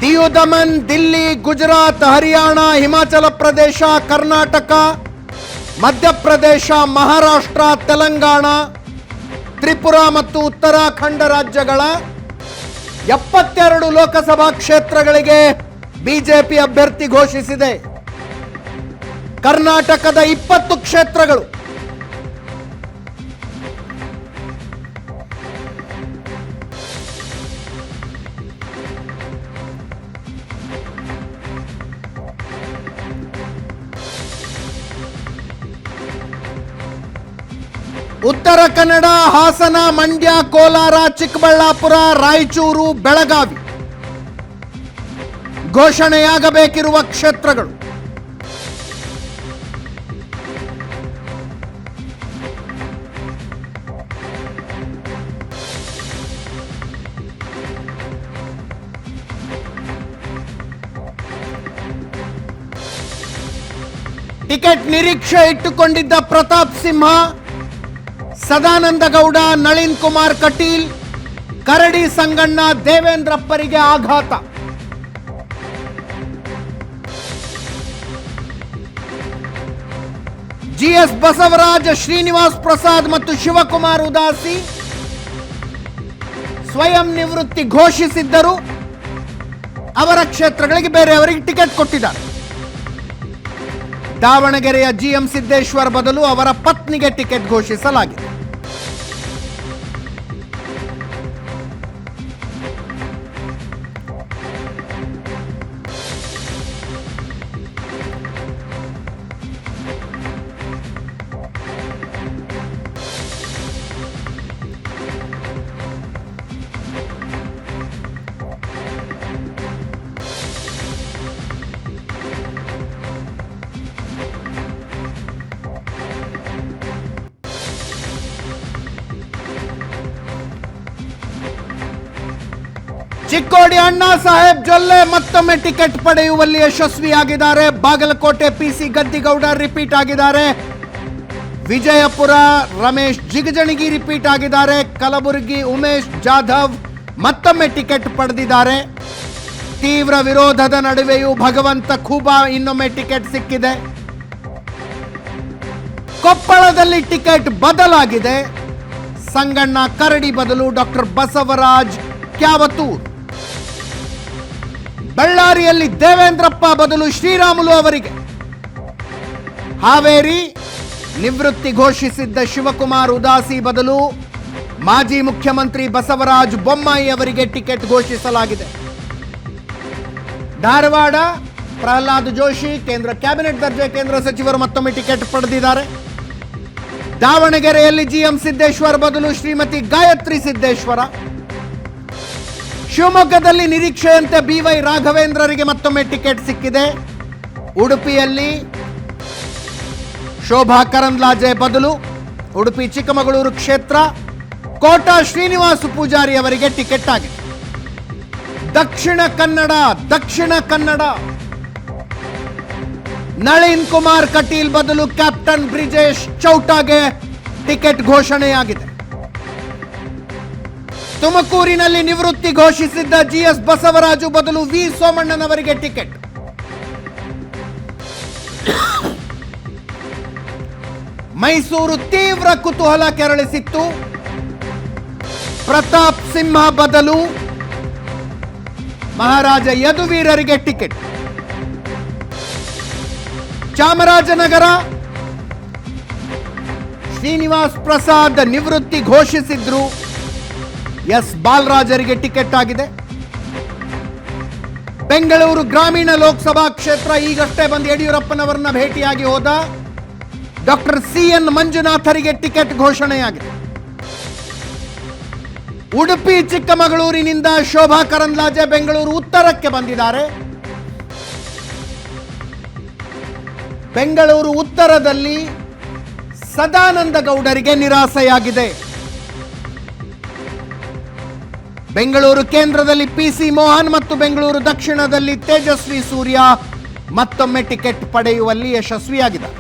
S1: ದಿಯು ದಮನ್, ದಿಲ್ಲಿ, ಗುಜರಾತ್, ಹರಿಯಾಣ, ಹಿಮಾಚಲ ಪ್ರದೇಶ, ಕರ್ನಾಟಕ, ಮಧ್ಯಪ್ರದೇಶ, ಮಹಾರಾಷ್ಟ್ರ, ತೆಲಂಗಾಣ, ತ್ರಿಪುರ ಮತ್ತು ಉತ್ತರಾಖಂಡ ರಾಜ್ಯಗಳ 72 ಲೋಕಸಭಾ ಕ್ಷೇತ್ರಗಳಿಗೆ ಬಿಜೆಪಿ ಅಭ್ಯರ್ಥಿ ಘೋಷಿಸಿದೆ. ಕರ್ನಾಟಕದ 20 ಕ್ಷೇತ್ರಗಳು, ಉತ್ತರ ಕನ್ನಡ, ಹಾಸನ, ಮಂಡ್ಯ, ಕೋಲಾರ, ಚಿಕ್ಕಬಳ್ಳಾಪುರ, ರಾಯಚೂರು, ಬೆಳಗಾವಿ ಘೋಷಣೆಯಾಗಬೇಕಿರುವ ಕ್ಷೇತ್ರಗಳು. ಟಿಕೆಟ್ ನಿರೀಕ್ಷೆ ಇಟ್ಟುಕೊಂಡಿದ್ದ ಪ್ರತಾಪ್ ಸಿಂಹ, ಸದಾನಂದ ಗೌಡ, ನಳಿನ್ ಕುಮಾರ್ ಕಟೀಲ್, ಕರಡಿ ಸಂಗಣ್ಣ, ದೇವೇಂದ್ರಪ್ಪರಿಗೆ ಆಘಾತ. GS ಬಸವರಾಜ್, ಶ್ರೀನಿವಾಸ್ ಪ್ರಸಾದ್ ಮತ್ತು ಶಿವಕುಮಾರ್ ಉದಾಸಿ ಸ್ವಯಂ ನಿವೃತ್ತಿ ಘೋಷಿಸಿದ್ದರು. ಅವರ ಕ್ಷೇತ್ರಗಳಿಗೆ ಬೇರೆಯವರಿಗೆ ಟಿಕೆಟ್ ಕೊಟ್ಟಿದ್ದಾರೆ. ದಾವಣಗೆರೆಯ GM ಸಿದ್ದೇಶ್ವರ್ ಬದಲು ಅವರ ಪತ್ನಿಗೆ ಟಿಕೆಟ್ ಘೋಷಿಸಲಾಗಿದೆ. ಚಿಕ್ಕೋಡಿ ಅಣ್ಣಾ ಸಾಹೇಬ್ ಜೊಲ್ಲೆ ಮತ್ತೊಮ್ಮೆ ಟಿಕೆಟ್ ಪಡೆಯುವಲ್ಲಿ ಯಶಸ್ವಿಯಾಗಿದ್ದಾರೆ. ಬಾಗಲಕೋಟೆ ಪಿಸಿ ಗದ್ದಿಗೌಡ ರಿಪೀಟ್ ಆಗಿದ್ದಾರೆ. ವಿಜಯಪುರ ರಮೇಶ್ ಜಿಗಜಣಗಿ ರಿಪೀಟ್ ಆಗಿದ್ದಾರೆ. ಕಲಬುರಗಿ ಉಮೇಶ್ ಜಾಧವ್ ಮತ್ತೊಮ್ಮೆ ಟಿಕೆಟ್ ಪಡೆದಿದ್ದಾರೆ. ತೀವ್ರ ವಿರೋಧದ ನಡುವೆಯೂ ಭಗವಂತ ಖೂಬಾ ಇನ್ನೊಮ್ಮೆ ಟಿಕೆಟ್ ಸಿಕ್ಕಿದೆ. ಕೊಪ್ಪಳದಲ್ಲಿ ಟಿಕೆಟ್ ಬದಲಾಗಿದೆ. ಸಂಗಣ್ಣ ಕರಡಿ ಬದಲು ಡಾಕ್ಟರ್ ಬಸವರಾಜ್ ಕ್ಯಾವತೂರ್. ಬಳ್ಳಾರಿಯಲ್ಲಿ ದೇವೇಂದ್ರಪ್ಪ ಬದಲು ಶ್ರೀರಾಮುಲು ಅವರಿಗೆ. ಹಾವೇರಿ ನಿವೃತ್ತಿ ಘೋಷಿಸಿದ್ದ ಶಿವಕುಮಾರ್ ಉದಾಸಿ ಬದಲು ಮಾಜಿ ಮುಖ್ಯಮಂತ್ರಿ ಬಸವರಾಜ ಬೊಮ್ಮಾಯಿ ಅವರಿಗೆ ಟಿಕೆಟ್ ಘೋಷಿಸಲಾಗಿದೆ. ಧಾರವಾಡ ಪ್ರಹ್ಲಾದ್ ಜೋಶಿ ಕೇಂದ್ರ ಕ್ಯಾಬಿನೆಟ್ ದರ್ಜೆ ಕೇಂದ್ರ ಸಚಿವರು ಮತ್ತೊಮ್ಮೆ ಟಿಕೆಟ್ ಪಡೆದಿದ್ದಾರೆ. ದಾವಣಗೆರೆಯಲ್ಲಿ ಜಿಎಂ ಸಿದ್ದೇಶ್ವರ್ ಬದಲು ಶ್ರೀಮತಿ ಗಾಯತ್ರಿ ಸಿದ್ದೇಶ್ವರ. ಶಿವಮೊಗ್ಗದಲ್ಲಿ ನಿರೀಕ್ಷೆಯಂತೆ ಬಿವೈ ರಾಘವೇಂದ್ರರಿಗೆ ಮತ್ತೊಮ್ಮೆ ಟಿಕೆಟ್ ಸಿಕ್ಕಿದೆ. ಉಡುಪಿಯಲ್ಲಿ ಶೋಭಾ ಕರಂದ್ಲಾಜೆ ಬದಲು ಉಡುಪಿ ಚಿಕ್ಕಮಗಳೂರು ಕ್ಷೇತ್ರ ಕೋಟಾ ಶ್ರೀನಿವಾಸ ಪೂಜಾರಿ ಅವರಿಗೆ ಟಿಕೆಟ್ ಆಗಿದೆ. ದಕ್ಷಿಣ ಕನ್ನಡ ನಳಿನ್ ಕುಮಾರ್ ಕಟೀಲ್ ಬದಲು ಕ್ಯಾಪ್ಟನ್ ಬ್ರಿಜೇಶ್ ಚೌಟಾಗೆ ಟಿಕೆಟ್ ಘೋಷಣೆಯಾಗಿದೆ. ತುಮಕೂರಿನಲ್ಲಿ ನಿವೃತ್ತಿ ಘೋಷಿಸಿದ್ದ ಜಿಎಸ್ ಬಸವರಾಜು ಬದಲು ವಿ ಸೋಮಣ್ಣನವರಿಗೆ ಟಿಕೆಟ್. ಮೈಸೂರು ತೀವ್ರ ಕುತೂಹಲ ಕೆರಳಿಸಿತ್ತು. ಪ್ರತಾಪ್ ಸಿಂಹ ಬದಲು ಮಹಾರಾಜ ಯದುವೀರರಿಗೆ ಟಿಕೆಟ್. ಚಾಮರಾಜನಗರ ಶ್ರೀನಿವಾಸ್ ಪ್ರಸಾದ್ ನಿವೃತ್ತಿ ಘೋಷಿಸಿದ್ರು. ಎಸ್ ಬಾಲರಾಜರಿಗೆ ಟಿಕೆಟ್ ಆಗಿದೆ. ಬೆಂಗಳೂರು ಗ್ರಾಮೀಣ ಲೋಕಸಭಾ ಕ್ಷೇತ್ರ ಈಗಷ್ಟೇ ಬಂದು ಯಡಿಯೂರಪ್ಪನವರನ್ನ ಭೇಟಿಯಾಗಿ ಹೋದ ಡಾಕ್ಟರ್ ಸಿಎನ್ ಮಂಜುನಾಥರಿಗೆ ಟಿಕೆಟ್ ಘೋಷಣೆಯಾಗಿದೆ. ಉಡುಪಿ ಚಿಕ್ಕಮಗಳೂರಿನಿಂದ ಶೋಭಾ ಕರಂದ್ಲಾಜೆ ಬೆಂಗಳೂರು ಉತ್ತರಕ್ಕೆ ಬಂದಿದ್ದಾರೆ. ಬೆಂಗಳೂರು ಉತ್ತರದಲ್ಲಿ ಸದಾನಂದ ಗೌಡರಿಗೆ ನಿರಾಸೆಯಾಗಿದೆ. ಬೆಂಗಳೂರು ಕೇಂದ್ರದಲ್ಲಿ ಪಿಸಿ ಮೋಹನ್ ಮತ್ತು ಬೆಂಗಳೂರು ದಕ್ಷಿಣದಲ್ಲಿ ತೇಜಸ್ವಿ ಸೂರ್ಯ ಮತ್ತೊಮ್ಮೆ ಟಿಕೆಟ್ ಪಡೆಯುವಲ್ಲಿ ಯಶಸ್ವಿಯಾಗಿದ್ದಾರೆ.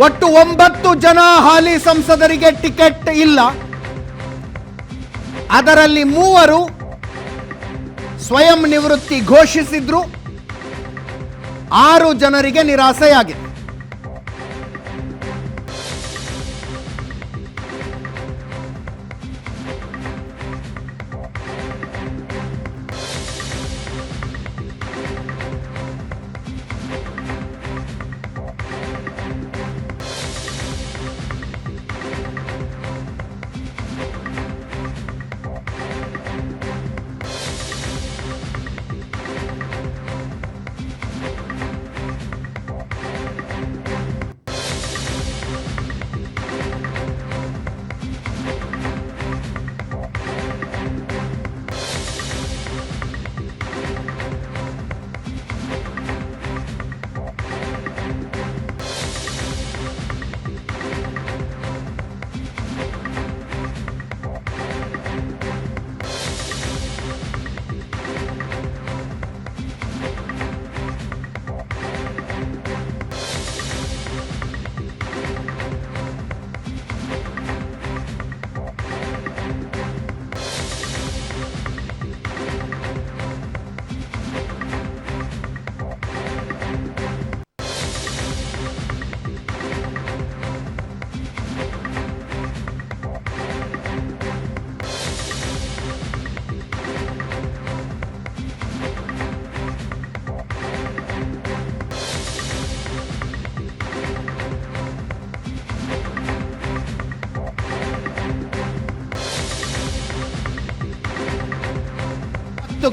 S1: ಒಟ್ಟು 9 ಜನ ಹಾಲಿ ಸಂಸದರಿಗೆ ಟಿಕೆಟ್ ಇಲ್ಲ. ಅದರಲ್ಲಿ 3 ಸ್ವಯಂ ನಿವೃತ್ತಿ ಘೋಷಿಸಿದ್ರು. 6 ಜನರಿಗೆ ನಿರಾಸೆಯಾಗಿದೆ.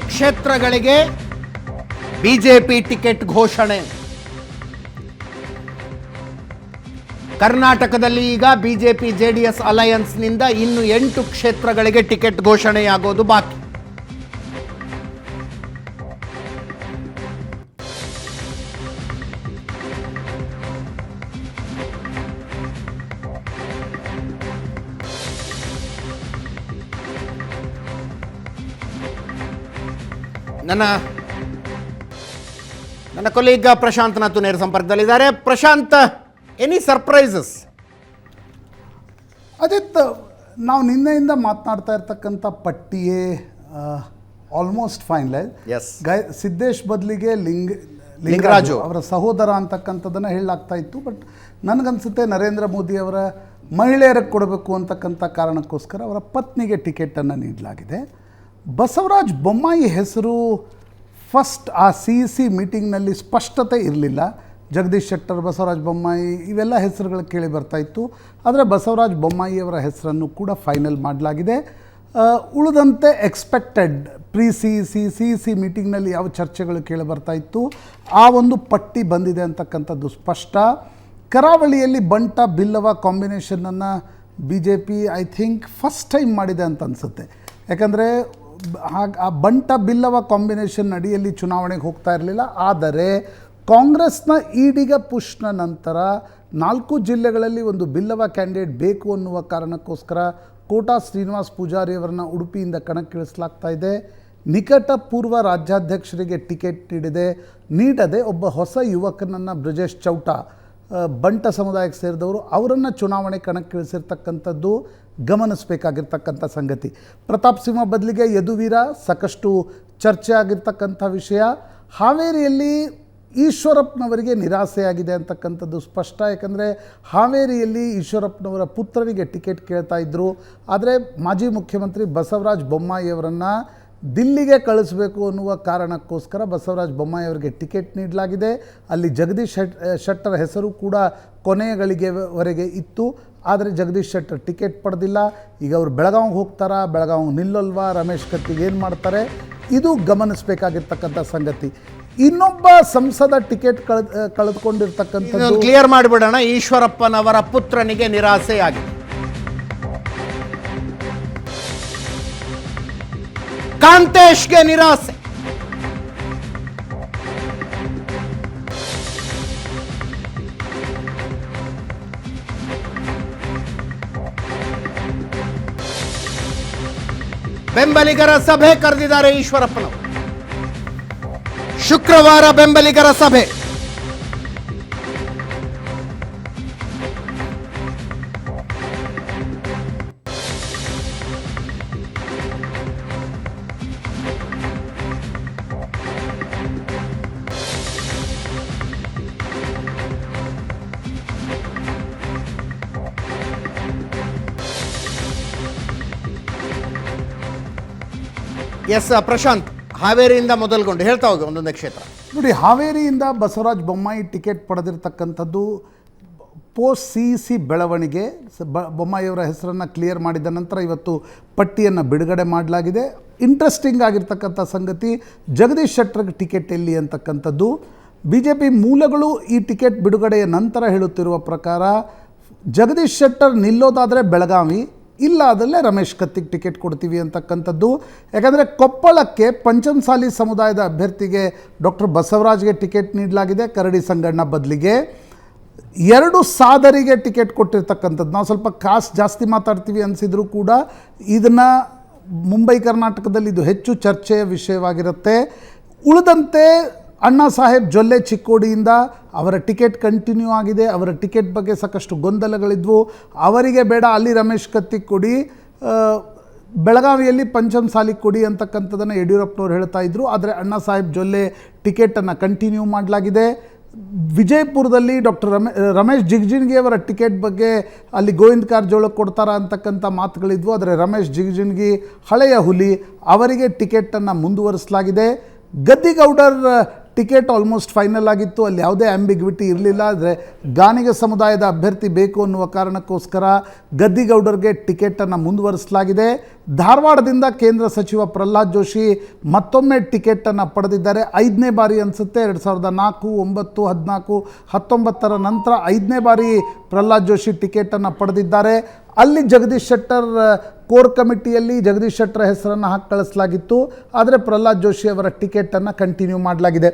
S1: ಕ್ಷೇತ್ರಗಳಿಗೆ ಬಿಜೆಪಿ ಟಿಕೆಟ್ ಘೋಷಣೆ. ಕರ್ನಾಟಕದಲ್ಲಿ ಈಗ ಬಿಜೆಪಿ ಜೆಡಿಎಸ್ ಅಲಯನ್ಸ್ನಿಂದ ಇನ್ನು 8 ಕ್ಷೇತ್ರಗಳಿಗೆ ಟಿಕೆಟ್ ಘೋಷಣೆಯಾಗೋದು ಬಾಕಿ. ನನ್ನ ಕೊಲೀಗ ಪ್ರಶಾಂತ್ ನಾತು ನೇರ ಸಂಪರ್ಕದಲ್ಲಿದ್ದಾರೆ. Prashant, any surprises?
S2: ಅಜಿತ್, ನಾವು ನಿನ್ನೆಯಿಂದ ಮಾತನಾಡ್ತಾ ಇರ್ತಕ್ಕಂಥ ಪಟ್ಟಿಯೇ ಆಲ್ಮೋಸ್ಟ್ ಫೈನಲೈಸ್.
S1: Yes.
S2: ಸಿದ್ದೇಶ್ ಬದಲಿಗೆ
S1: ಲಿಂಗರಾಜು
S2: ಅವರ ಸಹೋದರ ಅಂತಕ್ಕಂಥದ್ದನ್ನು ಹೇಳಲಾಗ್ತಾ ಇತ್ತು. ಬಟ್ ನನಗನ್ಸುತ್ತೆ ನರೇಂದ್ರ ಮೋದಿ ಅವರ ಮಹಿಳೆಯರಿಗೆ ಕೊಡಬೇಕು ಅಂತಕ್ಕಂಥ ಕಾರಣಕ್ಕೋಸ್ಕರ ಅವರ ಪತ್ನಿಗೆ ಟಿಕೆಟನ್ನು ನೀಡಲಾಗಿದೆ. ಬಸವರಾಜ ಬೊಮ್ಮಾಯಿ ಹೆಸರು ಫಸ್ಟ್ ಆ CEC ಮೀಟಿಂಗ್ನಲ್ಲಿ ಸ್ಪಷ್ಟತೆ ಇರಲಿಲ್ಲ. ಜಗದೀಶ್ ಶೆಟ್ಟರ್, ಬಸವರಾಜ ಬೊಮ್ಮಾಯಿ ಇವೆಲ್ಲ ಹೆಸರುಗಳು ಕೇಳಿ ಬರ್ತಾ ಇತ್ತು. ಆದರೆ ಬಸವರಾಜ ಬೊಮ್ಮಾಯಿ ಅವರ ಹೆಸರನ್ನು ಕೂಡ ಫೈನಲ್ ಮಾಡಲಾಗಿದೆ. ಉಳಿದಂತೆ ಎಕ್ಸ್ಪೆಕ್ಟೆಡ್ CEC ಮೀಟಿಂಗ್ನಲ್ಲಿ ಯಾವ ಚರ್ಚೆಗಳು ಕೇಳಿ ಬರ್ತಾ ಇತ್ತು ಆ ಒಂದು ಪಟ್ಟಿ ಬಂದಿದೆ ಅಂತಕ್ಕಂಥದ್ದು ಸ್ಪಷ್ಟ. ಕರಾವಳಿಯಲ್ಲಿ ಬಂಟ ಬಿಲ್ಲವ ಕಾಂಬಿನೇಷನನ್ನು BJP I think first time ಮಾಡಿದೆ ಅಂತ ಅನಿಸುತ್ತೆ. ಯಾಕಂದರೆ ಆ ಬಂಟ ಬಿಲ್ಲವ ಕಾಂಬಿನೇಷನ್ ಅಡಿಯಲ್ಲಿ ಚುನಾವಣೆಗೆ ಹೋಗ್ತಾ ಇರಲಿಲ್ಲ. ಆದರೆ ಕಾಂಗ್ರೆಸ್ನ ಈಡಿಗ ಪುಷ್ನ ನಂತರ 4 ಜಿಲ್ಲೆಗಳಲ್ಲಿ ಒಂದು ಬಿಲ್ಲವ ಕ್ಯಾಂಡಿಡೇಟ್ ಬೇಕು ಅನ್ನುವ ಕಾರಣಕ್ಕೋಸ್ಕರ ಕೋಟಾ ಶ್ರೀನಿವಾಸ್ ಪೂಜಾರಿ ಅವರನ್ನು ಉಡುಪಿಯಿಂದ ಕಣಕ್ಕಿಳಿಸಲಾಗ್ತಾ ಇದೆ. ನಿಕಟ ಪೂರ್ವ ರಾಜ್ಯಾಧ್ಯಕ್ಷರಿಗೆ ಟಿಕೆಟ್ ನೀಡದೆ ಒಬ್ಬ ಹೊಸ ಯುವಕನನ್ನು ಬ್ರಿಜೇಶ್ ಚೌಟ ಬಂಟ ಸಮುದಾಯಕ್ಕೆ ಸೇರಿದವರು ಅವರನ್ನು ಚುನಾವಣೆ ಕಣಕ್ಕಿಳಿಸಿರ್ತಕ್ಕಂಥದ್ದು ಗಮನಿಸಬೇಕಾಗಿರ್ತಕ್ಕಂಥ ಸಂಗತಿ. ಪ್ರತಾಪ್ ಸಿಂಹ ಬದಲಿಗೆ ಯದುವೀರ ಸಾಕಷ್ಟು ಚರ್ಚೆ ಆಗಿರ್ತಕ್ಕಂಥ ವಿಷಯ. ಹಾವೇರಿಯಲ್ಲಿ ಈಶ್ವರಪ್ಪನವರಿಗೆ ನಿರಾಸೆಯಾಗಿದೆ ಅಂತಕ್ಕಂಥದ್ದು ಸ್ಪಷ್ಟ. ಯಾಕಂದರೆ ಹಾವೇರಿಯಲ್ಲಿ ಈಶ್ವರಪ್ಪನವರ ಪುತ್ರನಿಗೆ ಟಿಕೆಟ್ ಕೇಳ್ತಾ ಇದ್ದರು. ಆದರೆ ಮಾಜಿ ಮುಖ್ಯಮಂತ್ರಿ ಬಸವರಾಜ ಬೊಮ್ಮಾಯಿ ಅವರನ್ನು ದಿಲ್ಲಿಗೆ ಕಳಿಸಬೇಕು ಅನ್ನುವ ಕಾರಣಕ್ಕೋಸ್ಕರ ಬಸವರಾಜ ಬೊಮ್ಮಾಯಿ ಅವರಿಗೆ ಟಿಕೆಟ್ ನೀಡಲಾಗಿದೆ. ಅಲ್ಲಿ ಜಗದೀಶ್ ಶೆಟ್ಟರ್ ಹೆಸರು ಕೂಡ ಕೊನೆಯ ಗಳಿಗೆವರೆಗೆ ಇತ್ತು. ಆದರೆ ಜಗದೀಶ್ ಶೆಟ್ಟರ್ ಟಿಕೆಟ್ ಪಡೆದಿಲ್ಲ. ಈಗ ಅವರು ಬೆಳಗಾವಿಗೆ ಹೋಗ್ತಾರಾ, ಬೆಳಗಾವಿ ನಿಲ್ಲಲ್ವಾ, ರಮೇಶ್ ಕತ್ತಿಗೆ ಏನು ಮಾಡ್ತಾರೆ, ಇದು ಗಮನಿಸಬೇಕಾಗಿರ್ತಕ್ಕಂಥ ಸಂಗತಿ. ಇನ್ನೊಬ್ಬ ಸಂಸದ ಟಿಕೆಟ್ ಕಳೆದುಕೊಂಡಿರ್ತಕ್ಕಂಥದ್ದು
S1: ಕ್ಲಿಯರ್ ಮಾಡಿಬಿಡೋಣ. ಈಶ್ವರಪ್ಪನವರ ಪುತ್ರನಿಗೆ ನಿರಾಸೆಯಾಗಿದೆ. ಕಾಂತೇಶ್ಗೆ ನಿರಾಸೆ. ಬೆಂಬಲಿಗರ ಸಭೆ ಕರೆದಿದ್ದಾರೆ ಈಶ್ವರಪ್ಪನವರು. ಶುಕ್ರವಾರ ಬೆಂಬಲಿಗರ ಸಭೆ. ಎಸ್ ಪ್ರಶಾಂತ್, ಹಾವೇರಿಯಿಂದ ಮೊದಲುಗೊಂಡು ಹೇಳ್ತಾ ಹೋಗಿ ಒಂದೊಂದೇ ಕ್ಷೇತ್ರ.
S2: ನೋಡಿ, ಹಾವೇರಿಯಿಂದ ಬಸವರಾಜ ಬೊಮ್ಮಾಯಿ ಟಿಕೆಟ್ ಪಡೆದಿರ್ತಕ್ಕಂಥದ್ದು ಪೋಸ್ಟ್ CEC ಬೆಳವಣಿಗೆ. ಬೊಮ್ಮಾಯಿಯವರ ಹೆಸರನ್ನು ಕ್ಲಿಯರ್ ಮಾಡಿದ ನಂತರ ಇವತ್ತು ಪಟ್ಟಿಯನ್ನು ಬಿಡುಗಡೆ ಮಾಡಲಾಗಿದೆ. ಇಂಟ್ರೆಸ್ಟಿಂಗ್ ಆಗಿರ್ತಕ್ಕಂಥ ಸಂಗತಿ, ಜಗದೀಶ್ ಶೆಟ್ಟರ್ಗೆ ಟಿಕೆಟ್ ಎಲ್ಲಿ ಅಂತಕ್ಕಂಥದ್ದು. BJP ಮೂಲಗಳು ಈ ಟಿಕೆಟ್ ಬಿಡುಗಡೆಯ ನಂತರ ಹೇಳುತ್ತಿರುವ ಪ್ರಕಾರ ಜಗದೀಶ್ ಶೆಟ್ಟರ್ ನಿಲ್ಲೋದಾದರೆ ಬೆಳಗಾವಿ, ಇಲ್ಲ ಅದಲ್ಲೇ ರಮೇಶ್ ಕತ್ತಿಗೆ ಟಿಕೆಟ್ ಕೊಡ್ತೀವಿ ಅಂತಕ್ಕಂಥದ್ದು. ಯಾಕಂದರೆ ಕೊಪ್ಪಳಕ್ಕೆ ಪಂಚಮಸಾಲಿ ಸಮುದಾಯದ ಅಭ್ಯರ್ಥಿಗೆ ಡಾಕ್ಟರ್ ಬಸವರಾಜ್ಗೆ ಟಿಕೆಟ್ ನೀಡಲಾಗಿದೆ, ಕರಡಿ ಸಂಗಣ್ಣ ಬದಲಿಗೆ. 2 ಸಾದರಿಗೆ ಟಿಕೆಟ್ ಕೊಟ್ಟಿರ್ತಕ್ಕಂಥದ್ದು. ನಾವು ಸ್ವಲ್ಪ ಕಾಸ್ಟ್ ಜಾಸ್ತಿ ಮಾತಾಡ್ತೀವಿ ಅನಿಸಿದರೂ ಕೂಡ ಇದನ್ನು ಮುಂಬೈ ಕರ್ನಾಟಕದಲ್ಲಿ ಇದು ಹೆಚ್ಚು ಚರ್ಚೆಯ ವಿಷಯವಾಗಿರುತ್ತೆ. ಉಳಿದಂತೆ ಅಣ್ಣಾ ಸಾಹೇಬ್ ಜೊಲ್ಲೆ ಚಿಕ್ಕೋಡಿಯಿಂದ ಅವರ ಟಿಕೆಟ್ ಕಂಟಿನ್ಯೂ ಆಗಿದೆ. ಅವರ ಟಿಕೆಟ್ ಬಗ್ಗೆ ಸಾಕಷ್ಟು ಗೊಂದಲಗಳಿದ್ವು. ಅವರಿಗೆ ಬೇಡ, ಅಲ್ಲಿ ರಮೇಶ್ ಕತ್ತಿ ಕೊಡಿ, ಬೆಳಗಾವಿಯಲ್ಲಿ ಪಂಚಮಸಾಲಿ ಕೊಡಿ ಅಂತಕ್ಕಂಥದ್ದನ್ನು ಯಡಿಯೂರಪ್ಪನವ್ರು ಹೇಳ್ತಾ ಇದ್ದರು. ಆದರೆ ಅಣ್ಣಾ ಸಾಹೇಬ್ ಜೊಲ್ಲೆ ಟಿಕೆಟನ್ನು ಕಂಟಿನ್ಯೂ ಮಾಡಲಾಗಿದೆ. ವಿಜಯಪುರದಲ್ಲಿ ಡಾಕ್ಟರ್ ರಮೇಶ್ ಜಿಗಜಿಣಗಿ ಅವರ ಟಿಕೆಟ್ ಬಗ್ಗೆ ಅಲ್ಲಿ ಗೋವಿಂದ ಕಾರಜೋಳ ಕೊಡ್ತಾರಾ ಅಂತಕ್ಕಂಥ ಮಾತುಗಳಿದ್ವು. ಆದರೆ ರಮೇಶ್ ಜಿಗಜಿಣಗಿ ಹಳೆಯ ಹುಲಿ, ಅವರಿಗೆ ಟಿಕೆಟನ್ನು ಮುಂದುವರಿಸಲಾಗಿದೆ. ಗದ್ದಿಗೌಡರ್ ಟಿಕೆಟ್ ಆಲ್ಮೋಸ್ಟ್ ಫೈನಲ್ ಆಗಿತ್ತು, ಅಲ್ಲಿ ಯಾವುದೇ ಆಂಬಿಗ್ವಿಟಿ ಇರಲಿಲ್ಲ. ಆದರೆ ಗಾಣಿಗ ಸಮುದಾಯದ ಅಭ್ಯರ್ಥಿ ಬೇಕು ಅನ್ನುವ ಕಾರಣಕ್ಕೋಸ್ಕರ ಗದ್ದಿಗೌಡರ್ಗೆ ಟಿಕೆಟನ್ನು ಮುಂದುವರಿಸಲಾಗಿದೆ. ಧಾರವಾಡದಿಂದ ಕೇಂದ್ರ ಸಚಿವ ಪ್ರಹ್ಲಾದ್ ಜೋಶಿ ಮತ್ತೊಮ್ಮೆ ಟಿಕೆಟನ್ನು ಪಡೆದಿದ್ದಾರೆ. 5ನೇ ಬಾರಿ ಅನಿಸುತ್ತೆ, 2004, 9, 14, 19 ನಂತರ 5ನೇ ಬಾರಿ ಪ್ರಹ್ಲಾದ್ ಜೋಶಿ ಟಿಕೆಟನ್ನು ಪಡೆದಿದ್ದಾರೆ. ಅಲ್ಲಿ ಜಗದೀಶ್ ಶೆಟ್ಟರ್ ಕೋರ್ ಕಮಿಟಿಯಲ್ಲಿ ಜಗದೀಶ್ ಶೆಟ್ಟರ್ ಹೆಸರನ್ನು ಹಾಕಿ ಕಳಿಸಲಾಗಿತ್ತು. ಆದರೆ ಪ್ರಹ್ಲಾದ್ ಜೋಶಿ ಅವರ ಟಿಕೆಟನ್ನು ಕಂಟಿನ್ಯೂ ಮಾಡಲಾಗಿದೆ.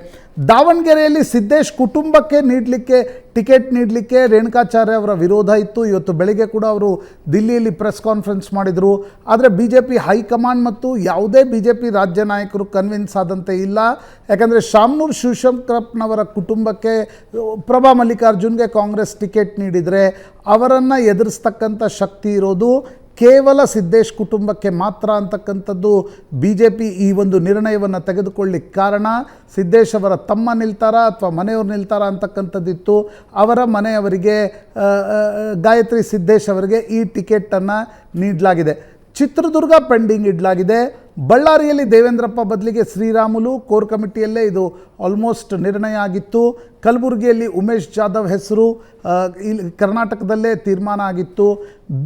S2: ದಾವಣಗೆರೆಯಲ್ಲಿ ಸಿದ್ದೇಶ್ ಕುಟುಂಬಕ್ಕೆ ನೀಡಲಿಕ್ಕೆ ಟಿಕೆಟ್ ನೀಡಲಿಕ್ಕೆ ರೇಣುಕಾಚಾರ್ಯ ಅವರ ವಿರೋಧ ಇತ್ತು. ಇವತ್ತು ಬೆಳಿಗ್ಗೆ ಕೂಡ ಅವರು ದಿಲ್ಲಿಯಲ್ಲಿ ಪ್ರೆಸ್ ಕಾನ್ಫರೆನ್ಸ್ ಮಾಡಿದರು. ಆದರೆ ಬಿ ಜೆ ಪಿ ಹೈಕಮಾಂಡ್ ಮತ್ತು ಯಾವುದೇ ಬಿ ಜೆ ಪಿ ರಾಜ್ಯ ನಾಯಕರು ಕನ್ವಿನ್ಸ್ ಆದಂತೆ ಇಲ್ಲ. ಯಾಕಂದರೆ ಶಾಮನೂರು ಶಿವಶಂಕರಪ್ಪನವರ ಕುಟುಂಬಕ್ಕೆ ಪ್ರಭಾ ಮಲ್ಲಿಕಾರ್ಜುನ್ಗೆ ಕಾಂಗ್ರೆಸ್ ಟಿಕೆಟ್ ನೀಡಿದರೆ ಅವರನ್ನು ಎದುರಿಸ್ತಕ್ಕಂಥ ಶಕ್ತಿ ಇರೋದು ಕೇವಲ ಸಿದ್ದೇಶ್ ಕುಟುಂಬಕ್ಕೆ ಮಾತ್ರ ಅಂತಕ್ಕಂಥದ್ದು ಬಿ ಜೆ ಪಿ ಈ ಒಂದು ನಿರ್ಣಯವನ್ನು ತೆಗೆದುಕೊಳ್ಳಿಕ್ಕೆ ಕಾರಣ. ಸಿದ್ದೇಶ್ ಅವರ ತಮ್ಮ ನಿಲ್ತಾರ ಅಥವಾ ಮನೆಯವರು ನಿಲ್ತಾರ ಅಂತಕ್ಕಂಥದ್ದಿತ್ತು. ಅವರ ಮನೆಯವರಿಗೆ ಗಾಯತ್ರಿ ಸಿದ್ದೇಶ್ ಅವರಿಗೆ ಈ ಟಿಕೆಟನ್ನು ನೀಡಲಾಗಿದೆ. ಚಿತ್ರದುರ್ಗ ಪೆಂಡಿಂಗ್ ಇಡಲಾಗಿದೆ. ಬಳ್ಳಾರಿಯಲ್ಲಿ ದೇವೇಂದ್ರಪ್ಪ ಬದಲಿಗೆ ಶ್ರೀರಾಮುಲು ಕೋರ್ ಕಮಿಟಿಯಲ್ಲೇ ಇದು ಆಲ್ಮೋಸ್ಟ್ ನಿರ್ಣಯ ಆಗಿತ್ತು. ಕಲಬುರಗಿಯಲ್ಲಿ ಉಮೇಶ್ ಜಾಧವ್ ಹೆಸರು ಇಲ್ಲಿ ಕರ್ನಾಟಕದಲ್ಲೇ ತೀರ್ಮಾನ ಆಗಿತ್ತು.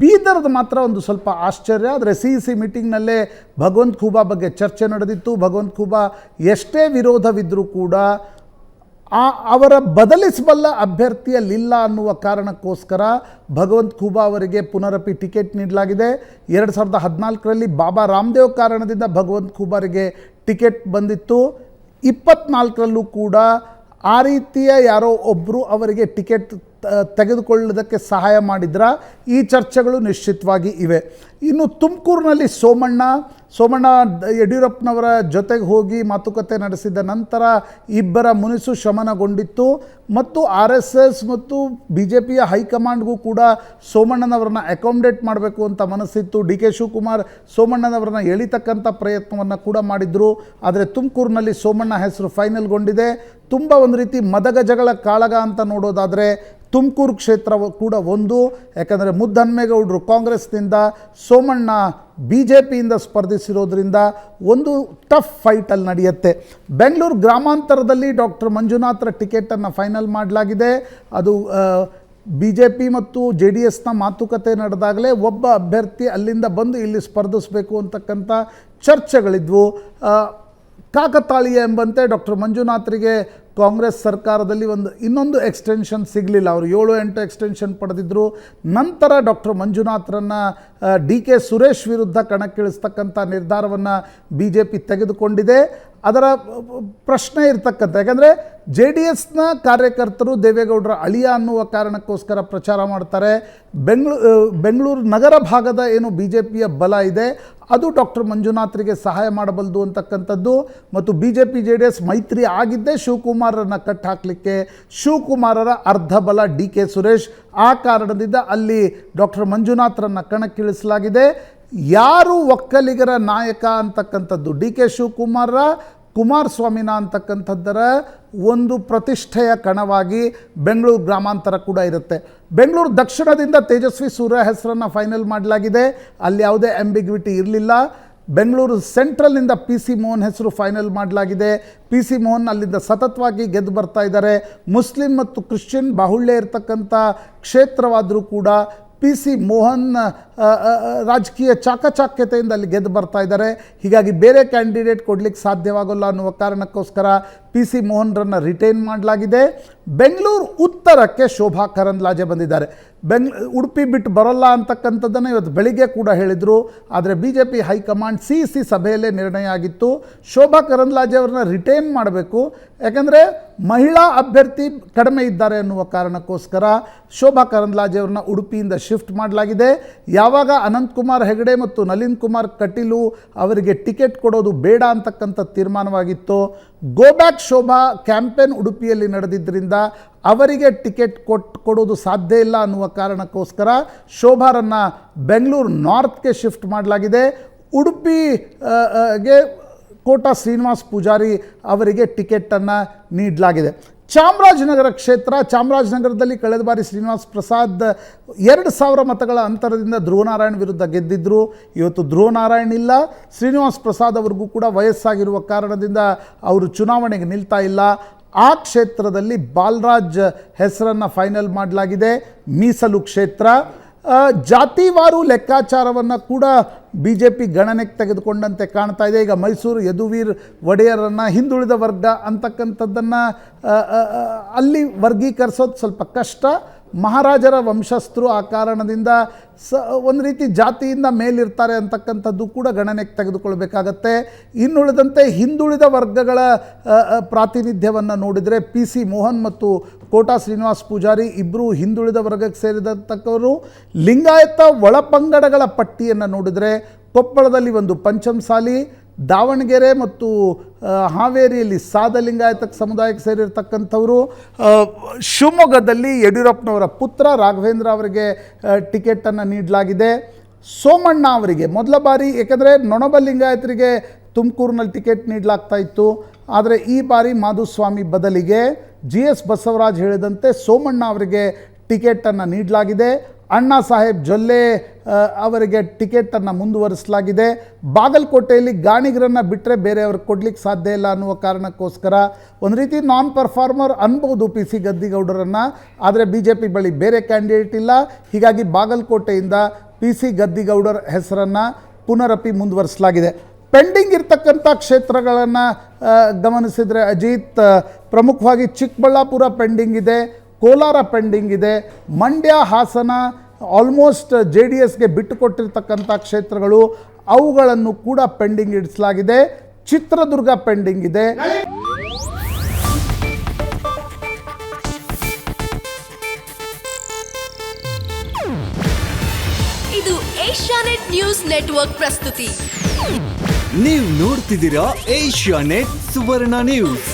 S2: ಬೀದರ್ದು ಮಾತ್ರ ಒಂದು ಸ್ವಲ್ಪ ಆಶ್ಚರ್ಯ. ಆದರೆ ಸಿ ಮೀಟಿಂಗ್ನಲ್ಲೇ ಭಗವಂತ್ ಖೂಬಾ ಬಗ್ಗೆ ಚರ್ಚೆ ನಡೆದಿತ್ತು. ಭಗವಂತ್ ಖೂಬಾ ಎಷ್ಟೇ ವಿರೋಧವಿದ್ದರೂ ಕೂಡ ಅವರ ಬದಲಿಸಬಲ್ಲ ಅಭ್ಯರ್ಥಿಯಲ್ಲಿಲ್ಲ ಅನ್ನುವ ಕಾರಣಕ್ಕೋಸ್ಕರ ಭಗವಂತ್ ಖೂಬಾ ಅವರಿಗೆ ಪುನರಪಿ ಟಿಕೆಟ್ ನೀಡಲಾಗಿದೆ. 2014ರಲ್ಲಿ ಬಾಬಾ ರಾಮದೇವ್ ಕಾರಣದಿಂದ ಭಗವಂತ್ ಖೂಬಾರಿಗೆ ಟಿಕೆಟ್ ಬಂದಿತ್ತು. 24ರಲ್ಲೂ ಕೂಡ ಆ ರೀತಿಯ ಯಾರೋ ಒಬ್ಬರು ಅವರಿಗೆ ಟಿಕೆಟ್ ತೆಗೆದುಕೊಳ್ಳೋದಕ್ಕೆ ಸಹಾಯ ಮಾಡಿದ್ರ ಈ ಚರ್ಚೆಗಳು ನಿಶ್ಚಿತವಾಗಿ ಇವೆ. ಇನ್ನು ತುಮಕೂರಿನಲ್ಲಿ ಸೋಮಣ್ಣ ಯಡಿಯೂರಪ್ಪನವರ ಜೊತೆಗೆ ಹೋಗಿ ಮಾತುಕತೆ ನಡೆಸಿದ ನಂತರ ಇಬ್ಬರ ಮುನಿಸು ಶಮನಗೊಂಡಿತ್ತು ಮತ್ತು RSS ಮತ್ತು ಬಿ ಜೆ ಪಿಯ ಹೈಕಮಾಂಡ್ಗೂ ಕೂಡ ಸೋಮಣ್ಣನವರನ್ನ ಅಕಾಮಿಡೇಟ್ ಮಾಡಬೇಕು ಅಂತ ಮನಸ್ಸಿತ್ತು. ಡಿ ಕೆ ಶಿವಕುಮಾರ್ ಸೋಮಣ್ಣನವರನ್ನ ಎಳಿತಕ್ಕಂಥ ಪ್ರಯತ್ನವನ್ನು ಕೂಡ ಮಾಡಿದರು. ಆದರೆ ತುಮಕೂರಿನಲ್ಲಿ ಸೋಮಣ್ಣ ಹೆಸರು ಫೈನಲ್ಗೊಂಡಿದೆ. ತುಂಬ ಒಂದು ರೀತಿ ಮದಗಜಗಳ ಕಾಳಗ ಅಂತ ನೋಡೋದಾದರೆ ತುಮಕೂರು ಕ್ಷೇತ್ರ ಕೂಡ ಒಂದು. ಯಾಕಂದರೆ ಮುದ್ದಹನುಮೇಗೌಡರು ಕಾಂಗ್ರೆಸ್ನಿಂದ, ಸೋಮಣ್ಣ ಬಿ ಜೆ ಪಿಯಿಂದ ಸ್ಪರ್ಧಿಸಿರೋದ್ರಿಂದ ಒಂದು ಟಫ್ ಫೈಟಲ್ಲಿ ನಡೆಯುತ್ತೆ. ಬೆಂಗಳೂರು ಗ್ರಾಮಾಂತರದಲ್ಲಿ ಡಾಕ್ಟರ್ ಮಂಜುನಾಥ್ರ ಟಿಕೆಟನ್ನು ಫೈನಲ್ ಮಾಡಲಾಗಿದೆ. ಅದು ಬಿ ಜೆ ಪಿ ಮತ್ತು JDS ಮಾತುಕತೆ ನಡೆದಾಗಲೇ ಒಬ್ಬ ಅಭ್ಯರ್ಥಿ ಅಲ್ಲಿಂದ ಬಂದು ಇಲ್ಲಿ ಸ್ಪರ್ಧಿಸಬೇಕು ಅಂತಕ್ಕಂಥ ಚರ್ಚೆಗಳಿದ್ವು. ಕಾಕತಾಳೀಯ ಎಂಬಂತೆ ಡಾಕ್ಟರ್ ಮಂಜುನಾಥ್ರಿಗೆ ಕಾಂಗ್ರೆಸ್ ಸರ್ಕಾರದಲ್ಲಿ ಇನ್ನೊಂದು ಎಕ್ಸ್ಟೆನ್ಷನ್ ಸಿಗಲಿಲ್ಲ. ಅವರು 7-8 ಎಕ್ಸ್ಟೆನ್ಷನ್ ಪಡೆದಿದ್ದರು. ನಂತರ ಡಾಕ್ಟರ್ ಮಂಜುನಾಥ್ರನ್ನು DK ಸುರೇಶ್ ವಿರುದ್ಧ ಕಣಕ್ಕಿಳಿಸ್ತಕ್ಕಂಥ ನಿರ್ಧಾರವನ್ನು BJP ತೆಗೆದುಕೊಂಡಿದೆ. ಅದರ ಪ್ರಶ್ನೆ ಇರ್ತಕ್ಕಂಥ, ಯಾಕಂದರೆ JDSನ ಕಾರ್ಯಕರ್ತರು ದೇವೇಗೌಡರ ಅಳಿಯ ಅನ್ನುವ ಕಾರಣಕ್ಕೋಸ್ಕರ ಪ್ರಚಾರ ಮಾಡ್ತಾರೆ. ಬೆಂಗಳೂರು ನಗರ ಭಾಗದ ಏನು BJPಯ ಬಲ ಇದೆ ಅದು ಡಾಕ್ಟರ್ ಮಂಜುನಾಥ್ರಿಗೆ ಸಹಾಯ ಮಾಡಬಲ್ಲದು ಅಂತಕ್ಕಂಥದ್ದು. ಮತ್ತು BJP JDS ಮೈತ್ರಿ ಆಗಿದ್ದೇ ಶಿವಕುಮಾರರನ್ನು ಕಟ್ ಹಾಕಲಿಕ್ಕೆ. ಶಿವಕುಮಾರರ ಅರ್ಧ ಬಲ DK ಸುರೇಶ್. ಆ ಕಾರಣದಿಂದ ಅಲ್ಲಿ ಡಾಕ್ಟರ್ ಮಂಜುನಾಥ್ರನ್ನು ಕಣಕ್ಕಿಳಿಸಲಾಗಿದೆ. ಯಾರು ಒಕ್ಕಲಿಗರ ನಾಯಕ ಅಂತಕ್ಕಂಥದ್ದು DK ಶಿವಕುಮಾರ ಕುಮಾರಸ್ವಾಮಿನ ಅಂತಕ್ಕಂಥದ್ದರ ಒಂದು ಪ್ರತಿಷ್ಠೆಯ ಕಣವಾಗಿ ಬೆಂಗಳೂರು ಗ್ರಾಮಾಂತರ ಕೂಡ ಇರುತ್ತೆ. ಬೆಂಗಳೂರು ದಕ್ಷಿಣದಿಂದ ತೇಜಸ್ವಿ ಸೂರ್ಯ ಹೆಸರನ್ನು ಫೈನಲ್ ಮಾಡಲಾಗಿದೆ. ಅಲ್ಲಿ ಯಾವುದೇ ಆಂಬಿಗ್ವಿಟಿ ಇರಲಿಲ್ಲ. ಬೆಂಗಳೂರು ಸೆಂಟ್ರಲ್ನಿಂದ PC ಮೋಹನ್ ಹೆಸರು ಫೈನಲ್ ಮಾಡಲಾಗಿದೆ. PC ಮೋಹನ್ ಅಲ್ಲಿಂದ ಸತತವಾಗಿ ಗೆದ್ದು ಬರ್ತಾ ಇದ್ದಾರೆ. ಮುಸ್ಲಿಂ ಮತ್ತು ಕ್ರಿಶ್ಚಿಯನ್ ಬಾಹುಳ್ಯ ಇರತಕ್ಕಂಥ ಕ್ಷೇತ್ರವಾದರೂ ಕೂಡ PC ಮೋಹನ್ ರಾಜಕೀಯ ಚಾಕಚಾಕ್ಯತೆಯಿಂದ ಅಲ್ಲಿ ಗೆದ್ದು ಬರ್ತಾ ಇದ್ದಾರೆ. ಹೀಗಾಗಿ ಬೇರೆ ಕ್ಯಾಂಡಿಡೇಟ್ ಕೊಡಲಿಕ್ಕೆ ಸಾಧ್ಯವಾಗಲ್ಲ ಅನ್ನುವ ಕಾರಣಕ್ಕೋಸ್ಕರ PC ಮೋಹನ್ರನ್ನು ರಿಟೈನ್ ಮಾಡಲಾಗಿದೆ. ಬೆಂಗಳೂರು ಉತ್ತರಕ್ಕೆ ಶೋಭಾ ಕರಂದ್ಲಾಜೆ ಬಂದಿದ್ದಾರೆ. ಉಡುಪಿ ಬಿಟ್ಟು ಬರೋಲ್ಲ ಅಂತಕ್ಕಂಥದ್ದನ್ನು ಇವತ್ತು ಬೆಳಿಗ್ಗೆ ಕೂಡ ಹೇಳಿದರು. ಆದರೆ BJP ಹೈಕಮಾಂಡ್ CEC ಸಭೆಯಲ್ಲೇ ನಿರ್ಣಯ ಆಗಿತ್ತು, ಶೋಭಾ ಕರಂದ್ಲಾಜೆ ಅವ್ರನ್ನ ರಿಟೈನ್ ಮಾಡಬೇಕು. ಯಾಕಂದರೆ ಮಹಿಳಾ ಅಭ್ಯರ್ಥಿ ಕಡಿಮೆ ಇದ್ದಾರೆ ಅನ್ನುವ ಕಾರಣಕ್ಕೋಸ್ಕರ ಶೋಭಾ ಕರಂದ್ಲಾಜೆ ಅವ್ರನ್ನ ಉಡುಪಿಯಿಂದ ಶಿಫ್ಟ್ ಮಾಡಲಾಗಿದೆ. ಯಾವಾಗ ಅನಂತಕುಮಾರ್ ಹೆಗಡೆ ಮತ್ತು ನಳಿನ್ ಕುಮಾರ್ ಕಟೀಲು ಅವರಿಗೆ ಟಿಕೆಟ್ ಕೊಡೋದು ಬೇಡ ಅಂತಕ್ಕಂಥ ತೀರ್ಮಾನವಾಗಿತ್ತು, ಗೋ ಬ್ಯಾಕ್ ಶೋಭಾ ಕ್ಯಾಂಪೇನ್ ಉಡುಪಿಯಲ್ಲಿ ನಡೆದಿದ್ದರಿಂದ ಅವರಿಗೆ ಟಿಕೆಟ್ ಕೊಡೋದು ಸಾಧ್ಯ ಇಲ್ಲ ಅನ್ನುವ ಕಾರಣಕ್ಕೋಸ್ಕರ ಶೋಭಾರನ್ನು ಬೆಂಗಳೂರು ನಾರ್ತ್ಗೆ ಶಿಫ್ಟ್ ಮಾಡಲಾಗಿದೆ. ಉಡುಪಿಗೆ ಕೋಟಾ ಶ್ರೀನಿವಾಸ್ ಪೂಜಾರಿ ಅವರಿಗೆ ಟಿಕೆಟನ್ನು ನೀಡಲಾಗಿದೆ. ಚಾಮರಾಜನಗರ ಕ್ಷೇತ್ರ, ಚಾಮರಾಜನಗರದಲ್ಲಿ ಕಳೆದ ಬಾರಿ ಶ್ರೀನಿವಾಸ್ ಪ್ರಸಾದ್ 2000 ಮತಗಳ ಅಂತರದಿಂದ ಧ್ರುವನಾರಾಯಣ್ ವಿರುದ್ಧ ಗೆದ್ದಿದ್ದರು. ಇವತ್ತು ಧ್ರುವನಾರಾಯಣ್ ಇಲ್ಲ. ಶ್ರೀನಿವಾಸ್ ಪ್ರಸಾದ್ ಅವ್ರಿಗೂ ಕೂಡ ವಯಸ್ಸಾಗಿರುವ ಕಾರಣದಿಂದ ಅವರು ಚುನಾವಣೆಗೆ ನಿಲ್ತಾ ಇಲ್ಲ. ಆ ಕ್ಷೇತ್ರದಲ್ಲಿ ಬಾಲರಾಜ್ ಹೆಸರನ್ನು ಫೈನಲ್ ಮಾಡಲಾಗಿದೆ. ಮೀಸಲು ಕ್ಷೇತ್ರ. ಜಾತಿವಾರು ಲೆಕ್ಕಾಚಾರವನ್ನು ಕೂಡ BJP ಗಣನೆಗೆ ತೆಗೆದುಕೊಂಡಂತೆ ಕಾಣ್ತಾ ಇದೆ. ಈಗ ಮೈಸೂರು ಯದುವೀರ್ ಒಡೆಯರನ್ನು ಹಿಂದುಳಿದ ವರ್ಗ ಅಂತಕ್ಕಂಥದ್ದನ್ನು ಅಲ್ಲಿ ವರ್ಗೀಕರಿಸೋದು ಸ್ವಲ್ಪ ಕಷ್ಟ. ಮಹಾರಾಜರ ವಂಶಸ್ಥರು, ಆ ಕಾರಣದಿಂದ ಒಂದು ರೀತಿ ಜಾತಿಯಿಂದ ಮೇಲಿರ್ತಾರೆ ಅಂತಕ್ಕಂಥದ್ದು ಕೂಡ ಗಣನೆಗೆ ತೆಗೆದುಕೊಳ್ಬೇಕಾಗತ್ತೆ. ಇನ್ನುಳಿದಂತೆ ಹಿಂದುಳಿದ ವರ್ಗಗಳ ಪ್ರಾತಿನಿಧ್ಯವನ್ನು ನೋಡಿದರೆ PC ಮೋಹನ್ ಮತ್ತು ಕೋಟಾ ಶ್ರೀನಿವಾಸ್ ಪೂಜಾರಿ ಇಬ್ಬರು ಹಿಂದುಳಿದ ವರ್ಗಕ್ಕೆ ಸೇರಿದಂಥವರು. ಲಿಂಗಾಯತ ಒಳಪಂಗಡಗಳ ಪಟ್ಟಿಯನ್ನು ನೋಡಿದರೆ ಕೊಪ್ಪಳದಲ್ಲಿ ಒಂದು ಪಂಚಮಸಾಲಿ, ದಾವಣಗೆರೆ ಮತ್ತು ಹಾವೇರಿಯಲ್ಲಿ ಸಾದ ಲಿಂಗಾಯತ ಸಮುದಾಯಕ್ಕೆ ಸೇರಿರ್ತಕ್ಕಂಥವರು, ಶಿವಮೊಗ್ಗದಲ್ಲಿ ಯಡಿಯೂರಪ್ಪನವರ ಪುತ್ರ ರಾಘವೇಂದ್ರ ಅವರಿಗೆ ಟಿಕೆಟನ್ನು ನೀಡಲಾಗಿದೆ. ಸೋಮಣ್ಣ ಅವರಿಗೆ ಮೊದಲ ಬಾರಿ, ಏಕೆಂದರೆ ನೊಣಬ ಲಿಂಗಾಯತರಿಗೆ ತುಮಕೂರಿನಲ್ಲಿ ಟಿಕೆಟ್ ನೀಡಲಾಗ್ತಾ ಇತ್ತು, ಆದರೆ ಈ ಬಾರಿ ಮಾಧುಸ್ವಾಮಿ ಬದಲಿಗೆ GS ಬಸವರಾಜ್ ಹೇಳಿದಂತೆ ಸೋಮಣ್ಣ ಅವರಿಗೆ ಟಿಕೆಟನ್ನು ನೀಡಲಾಗಿದೆ. ಅಣ್ಣಾ ಸಾಹೇಬ್ ಜೊಲ್ಲೆ ಅವರಿಗೆ ಟಿಕೆಟನ್ನು ಮುಂದುವರಿಸಲಾಗಿದೆ. ಬಾಗಲಕೋಟೆಯಲ್ಲಿ ಗಾಣಿಗರನ್ನು ಬಿಟ್ಟರೆ ಬೇರೆಯವ್ರಿಗೆ ಕೊಡಲಿಕ್ಕೆ ಸಾಧ್ಯ ಇಲ್ಲ ಅನ್ನುವ ಕಾರಣಕ್ಕೋಸ್ಕರ ಒಂದು ರೀತಿ ನಾನ್ ಪರ್ಫಾರ್ಮರ್ ಅನ್ಬೋದು PC ಗದ್ದಿಗೌಡರನ್ನು. ಆದರೆ BJP ಬಳಿ ಬೇರೆ ಕ್ಯಾಂಡಿಡೇಟ್ ಇಲ್ಲ. ಹೀಗಾಗಿ ಬಾಗಲಕೋಟೆಯಿಂದ PC ಗದ್ದಿಗೌಡರ ಹೆಸರನ್ನು ಪುನರಪಿ ಮುಂದುವರಿಸಲಾಗಿದೆ. ಪೆಂಡಿಂಗ್ ಇರ್ತಕ್ಕಂಥ ಕ್ಷೇತ್ರಗಳನ್ನು ಗಮನಿಸಿದರೆ ಅಜಿತ್, ಪ್ರಮುಖವಾಗಿ ಚಿಕ್ಕಬಳ್ಳಾಪುರ ಪೆಂಡಿಂಗ್ ಇದೆ, ಕೋಲಾರ ಪೆಂಡಿಂಗ್ ಇದೆ, ಮಂಡ್ಯ, ಹಾಸನ ಆಲ್ಮೋಸ್ಟ್ JDSಗೆ ಬಿಟ್ಟುಕೊಟ್ಟಿರ್ತಕ್ಕಂಥ ಕ್ಷೇತ್ರಗಳು, ಅವುಗಳನ್ನು ಕೂಡ ಪೆಂಡಿಂಗ್ ಇಡಿಸಲಾಗಿದೆ. ಚಿತ್ರದುರ್ಗ ಪೆಂಡಿಂಗ್ ಇದೆ.
S5: ಇದು ಏಷ್ಯಾನೆಟ್ ನ್ಯೂಸ್ ನೆಟ್ವರ್ಕ್ ಪ್ರಸ್ತುತಿ.
S6: ನೀವು ನೋಡ್ತಿದ್ದೀರಾ ಏಷ್ಯಾನೆಟ್ ಸುವರ್ಣ ನ್ಯೂಸ್.